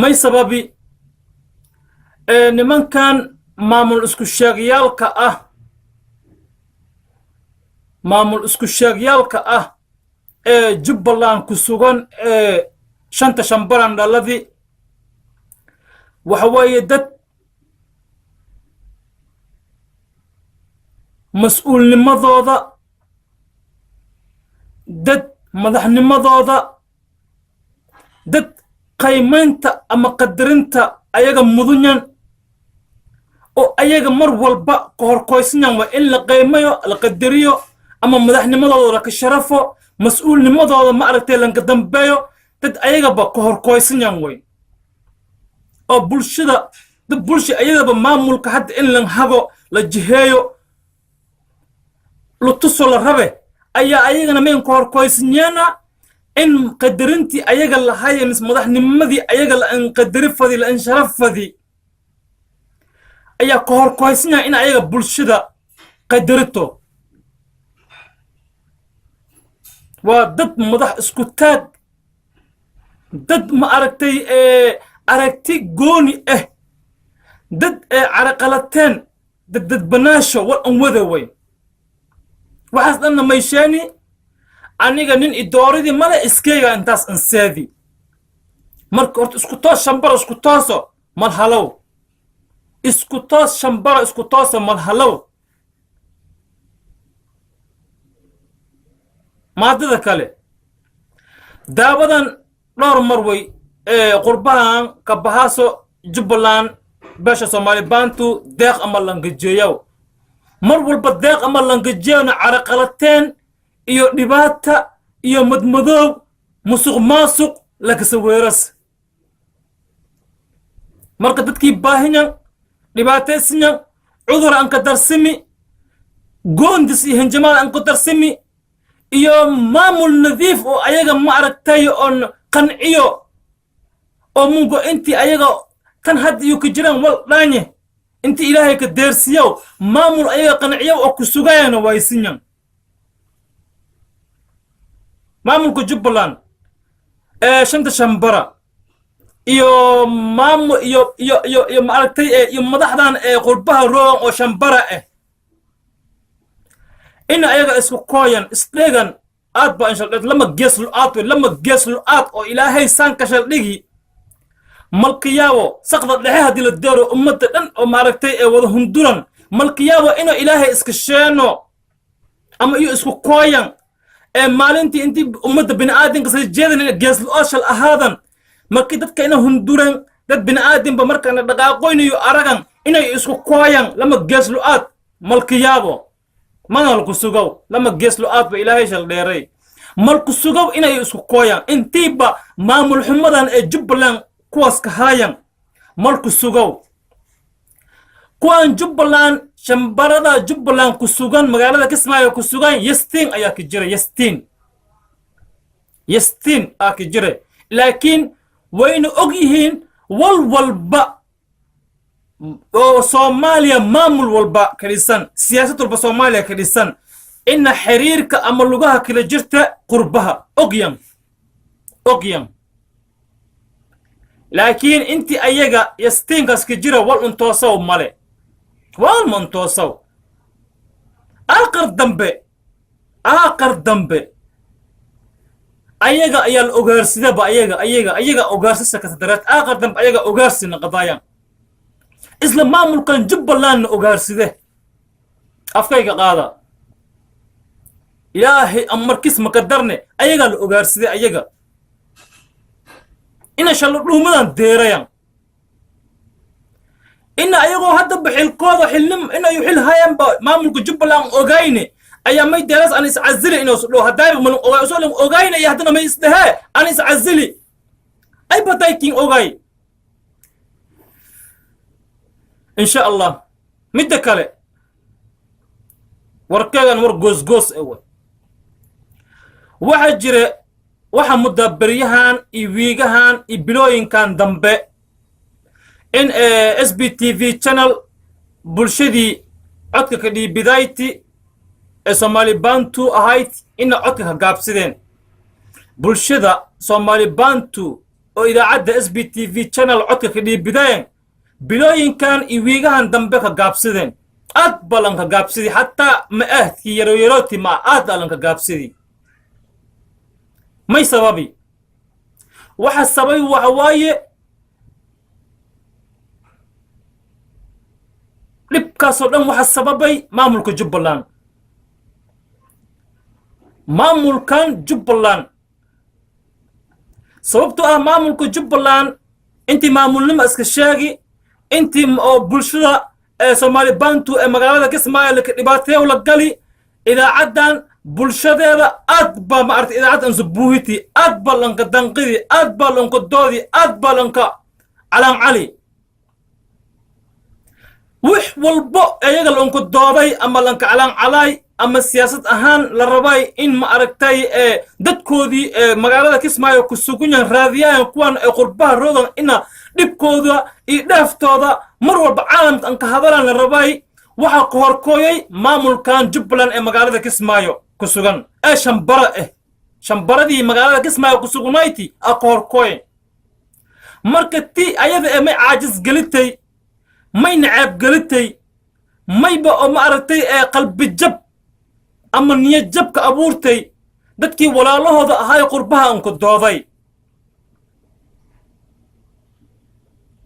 may sababi nimankan maamul isku sheegyaalka ah Jubbaland ku sugan shanta shambaran dhaladi waxa weeye dad mas'uulnimadooda dad madaxnimadooda dad qaymaynta ama qadarinta ayaga mudunyan oo ayaga mar walba ka horkoysnaan waa in la qaymayo la qadariyo ama madaxnimadooda la ka sharafo mas'uulnimadooda ma aragtay lanka dambeeyo dad ayaga ba ka horkoysnaan way oo bulshada dad bulsho ayaga ba maamulka hadda in lan hago la jiheeyo lutuso la rabe ayaa ayagana meen ka horkoysnaana in qadarintii ayaga la hayo mis madaxnimadii ayaga la qadari fadi la sharaf fadi ayaa ka horkoysnaa in ayaga bulshada qadarito waa dad madax isku taag dad ma aragtay aragti gooni ah dad caraqalateen dad banaasho wal an wada way waxaas dhanna mayshaani aniga nin idooridii male iskeyga intaas ansaadi marka horta isku toos shambaro isku tooso mal halow isku toos shambaro isku tooso mal halow maadada kale daawadan dhowr mar way qurbahan ka bahaaso jubbaland beesha soomaali baantu deeq ama langajeeyow mar walba deeq ama langajeyowna caraqalateen iyo dhibaata iyo madmadoow musuq maasuq lakasa weeras marka dadkii baahinyan dhibaataysinyan cudur aan ka darsimi goondis iyo hanjamaad aan ka darsimi iyo maamul nadiif oo ayaga ma aragtay oon qanciyo oo mungo intii ayaga tan hadda iyo ka jiraan wal dhaanye intii ilaahay ka deersiyow maamul ayaga qanciyo oo ku sugayana waysinyan maamulka jubbaland shanta shambara iyo maamul iyo ma aragtay iyo madaxdan qurbaha roogan oo shambara ah in ayaga isku kooyan isdhegan aad ba inshaldheed lama gees lu-aad oo ilaahay saan ka shaldhigi malkiyaabo saqda dhexe haddii la deero ummadda dhan oo maaragtay wada hunduran malkiyaabo inuu ilaahay iska sheeno ama iyo isku kooyan maalintii intii ummadda bini'aadinka sala jeedan ina gees lu-aad shal ahaadan markii dadka ina hunduran dad bini'aadinba markaana dhaqaaqoynayo aragan inay isku kooyan lama gees lu-aad malkiyaabo mana laku sugow lama gees lu-aad ba ilaahay shal dheeray malku sugow inay isku kooyan intiiba maamul xumadan jubbaland kuwaas ka haayan malku sugow kuwaan jubbaland shambarada jubbaland ku sugan magaalada kismaayo ku sugan yastiin ayaa ka jira yastiin aa ka jira laakiin wayna og yihiin wal walba oo soomaaliya maamul walba ka dhisan siyaasad walba soomaaliya ka dhisan ina xiriirka ama lugaha kala jirta qurbaha ogyan laakiin intii ayaga yastiinkaas ka jira wal untoosaw male wal ma untoosaw aaqar dambe ayaga ayaa la ogaarsidaba ayaga ogaarsisa kasadareed aaqar dambe ayaga ogaarsina qadaayan isla maamulkan jubbalandna ogaarside afkayga qaada ilaahay amarkis makadarne ayagaa la ogaarside ayaga ina shallo dhuumadan deerayan ina ayagoo hadda baxilkooda inayu xil hayanba maamulka jubbaland ogayne ayaa may deeras aan iscazili inoosu dhow haddaayba malin ogay ogayne iyo haddana may isdhehee aan iscazili ay bataykin ogay إن شاء الله مدة كله وركان ور جوز أول واحد جرى واحد مدبريهان يويجهان يبلوين كان دمبه إن SBTV channel بلشدي عتك كدي بدايتي الصومالي بانتو أهايت إن عتك جابسدين بلشدة صومالي بانتو وإذا عد SBTV channel عتك كدي بداية بلوين كان يويجهان دمبه كجابسدين أقبلن كجابسدي حتى ما أهتي يرويروتي ما أدلن كجابسدي ما سببي واحد سببي وحواي لبكاسو دم واحد سببي مامولك جبلان مامولكان جبلان سببتو مامولك جبلان انتي مامول نما اسكشاغي انتي بلشدا سومالي بانتو مغالada kismaayo la dhibaatay oo la gali idaacadan bulshadeeda aad ba ma artay idaacadan subuuhiti aad ba lanka danqidi aad ba lanka doodi aad ba lanka calan cali wix walbo ayaga lanka dooday ama lanka calan calay ama siyaasad ahaan la rabay in ma aragtay dadkoodii magaalada kismaayo ku sugan yahay raadiyaan kuwan qurbaha roodan ina dhibkooda iyo dhaaftooda mar walba caalamka aan ka hadalaan la rabay waxaa ka horkooyay maamulkan jubbaland ee magaalada kismaayo ku sugan ee shambara shambaradii magaalada kismaayo ku sugnayti aa ka horkooyen marka tii ayada ee may caajis gelitay may nacaab gelitay mayba oo ma aragtay ee qalbi jab ama niyad jabka abuurtay dadkii walaalahooda ahaa ee qurbaha aan ku dooday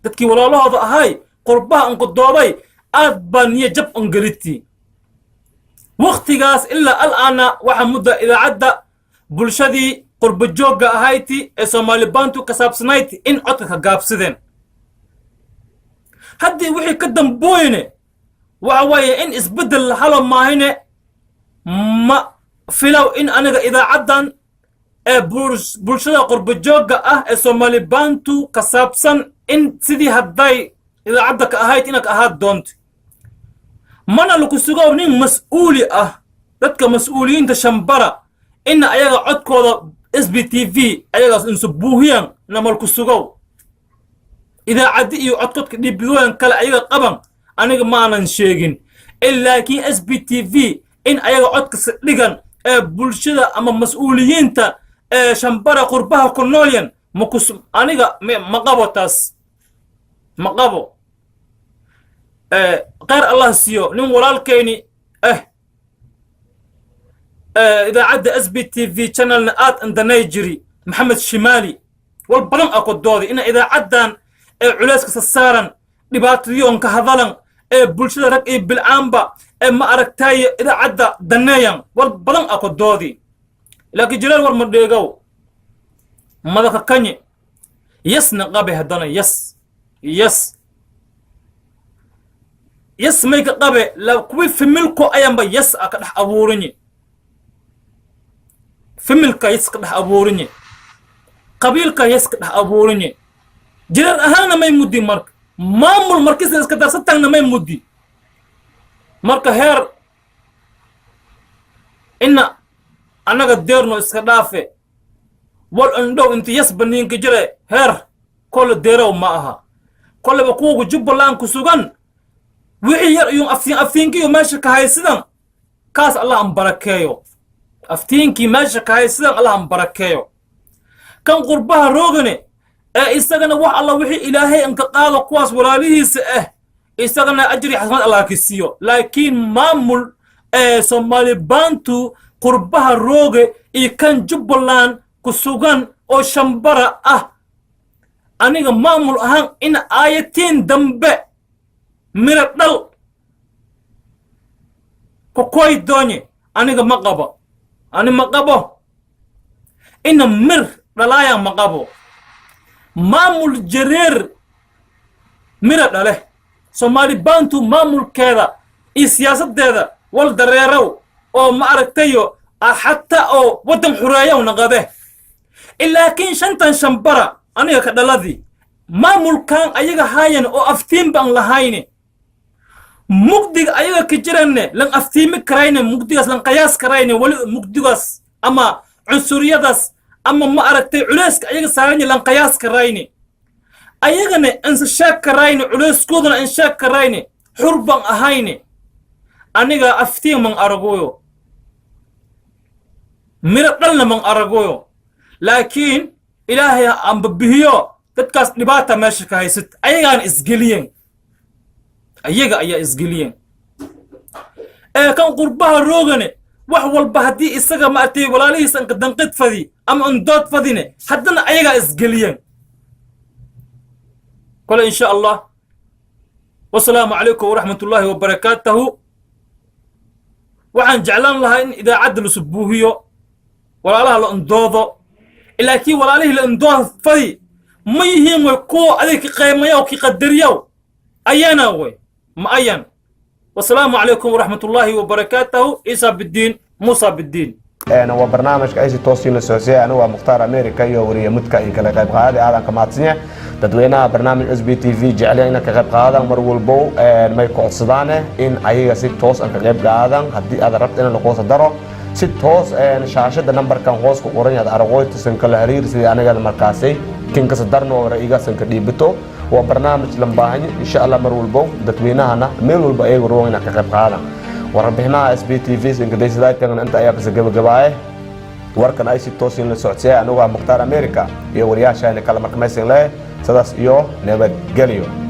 dadkii walaalahooda ahay qurbaha aan ku dooday aad baa niyad jab an geliti waqtigaas ilaa al'aana waxaa mudda idaacadda bulshadii qurba joogga ahayti ee soomaali baantu ka saabsanayti in codka ka gaabsadeen haddii wixii ka dambooyne waxa waaye in isbeddel la halo maahine ma filow in aniga idaacaddan ee bulshada qurba joogga ah ee soomaali baantu ka saabsan in sidii hadday idaacadda ka ahayd inaad ahaad doonto mana lagu sugow nin mas'uuli ah dadka mas'uuliyiinta shambara in ayaga codkooda SBTV ayagaas insu buuhiyaan namalku sugow idaacaddi iyo codkodka dhibidooyan kale ayaga qaban aniga maanan sheegin laakiin SBTV in ayaga codkasa dhigan ee bulshada ama mas'uuliyiinta ee shambara qurbaha ku noolyan aniga ma qabo taas ma qabo qaar allah siiyo nin walaalkayni idaacadda SBTV channelna aad indanay jiri maxamed shimaali wal badan aa ku dooday ina idaacaddan ee culayska sasaaran dhibaatadiyoon ka hadalan ee bulshada rag iyo bilcaanba ee ma aragtaaye idaacadda daneeyan wal badan aa ku doodi laakiin jiraan war ma dheegow madaka kanye yasna qabe haddana yes may ka qabe la kuwi familko ayanba yes a ka dhex abuurinye familka yes ka dhex abuurinye qabiilka yes ka dhex abuurinye jirar ahaanna may muddi marka maamul markiisna iska darsatagna may muddi marka heer ina annaga deerno iska dhaafe wal indhow inta yes baniinka jire heer kolle deerow ma aha kolleba kuwagu jubbaland ku sugan wixii yar iyo aftiinkiiyo meesha ka haysidan kaas allah an barakeeyo aftiinkii meesha ka haysidan allah an barakeeyo kan qurbaha roogane ee isagana wax alla wixii ilaahay anka qaado kuwaas walaalihiisa isagana ajri xasanaad allah ka siiyo laakiin maamul ee soomaali baantu qurbaha rooge iyo kan jubbaland ku sugan oo shambara ah aniga maamul ahaan in aayatiin dambe mira dhal kokoy doonye aniga ma qabo ani ma qabo ina mir dhalaaya ma qabo maamul jareer mira dhale soomaali baantu maamulkeeda iyo siyaasadeeda wal dareerow oo ma aragtayo xataa oo waddan xureeyow naqabe laakiin shantan shambara aniga ka dhaladii maamulkan ayaga haayan oo aftiin baan lahayne mugdiga ayaga ka jiranne lan aftiimi karayne mugdigaas lan qiyaas karayne wali mugdigaas ama cunsuriyadaas ama ma aragtay culayska ayaga saaranye lan qiyaas karayne ayagane insa sheeg karayne culayskoodana in sheeg karayne xur baan ahayne aniga aftiin man aragoyo mira dhalna man aragoyo laakiin ilaahay aan babihiyo dadkaas dhibaata meesha ka haysat ayagaan isgeliyeen ayaga ayaa isgeliyeen kan qurbaha roogane wax walba haddii isaga ma artay walaalihiisa anka danqid fadi ama andood fadine haddana ayagaa isgeliyeen kole insha allah wasalaamu calaykum waraxmatullaahi wabarakaatuhu waxaan jeclaan lahaa in idaacadda la subuuhiyo walaalaha la andoodo laakiin walaalihii la andood fadi ما يهين وكو عليك قيمة يو كي قدر يو أيانا وي ما أيان والسلام عليكم ورحمة الله وبركاته إيسا بالدين موسى بالدين أنا وبرنامج كأيسي توصيل السوسية أنا ومختار أمريكا يوري متكا إن كلا غيب قاعدة هذا كماتسنية تدوينا برنامج SBTV جعلينا كغيب قاعدة مرول بو ما يكون صدانة إن أيها سي توص أن كغيب قاعدة هدي هذا ربط إن لقوص الدرو سي توص شاشة نمبر كان غوص كورين هذا أرغوي تسن كل هرير سي أنا قال مركاسي كين كسدرنا ورا إيجا سنكدي بتو waa barnaamij lambaahanyo insha allah mar walbo dadweynahana meel walba ayagu roon inaan ka qayb qaadan warbixinaha SBTV inkadaysadaytan inta ayaa ka gabagabaaye warkan ay si toos in la socodsiiyay anigu waa Mukhtaar America iyo wariyaasha kala markamaysan leh sidaas iyo nabadgelyo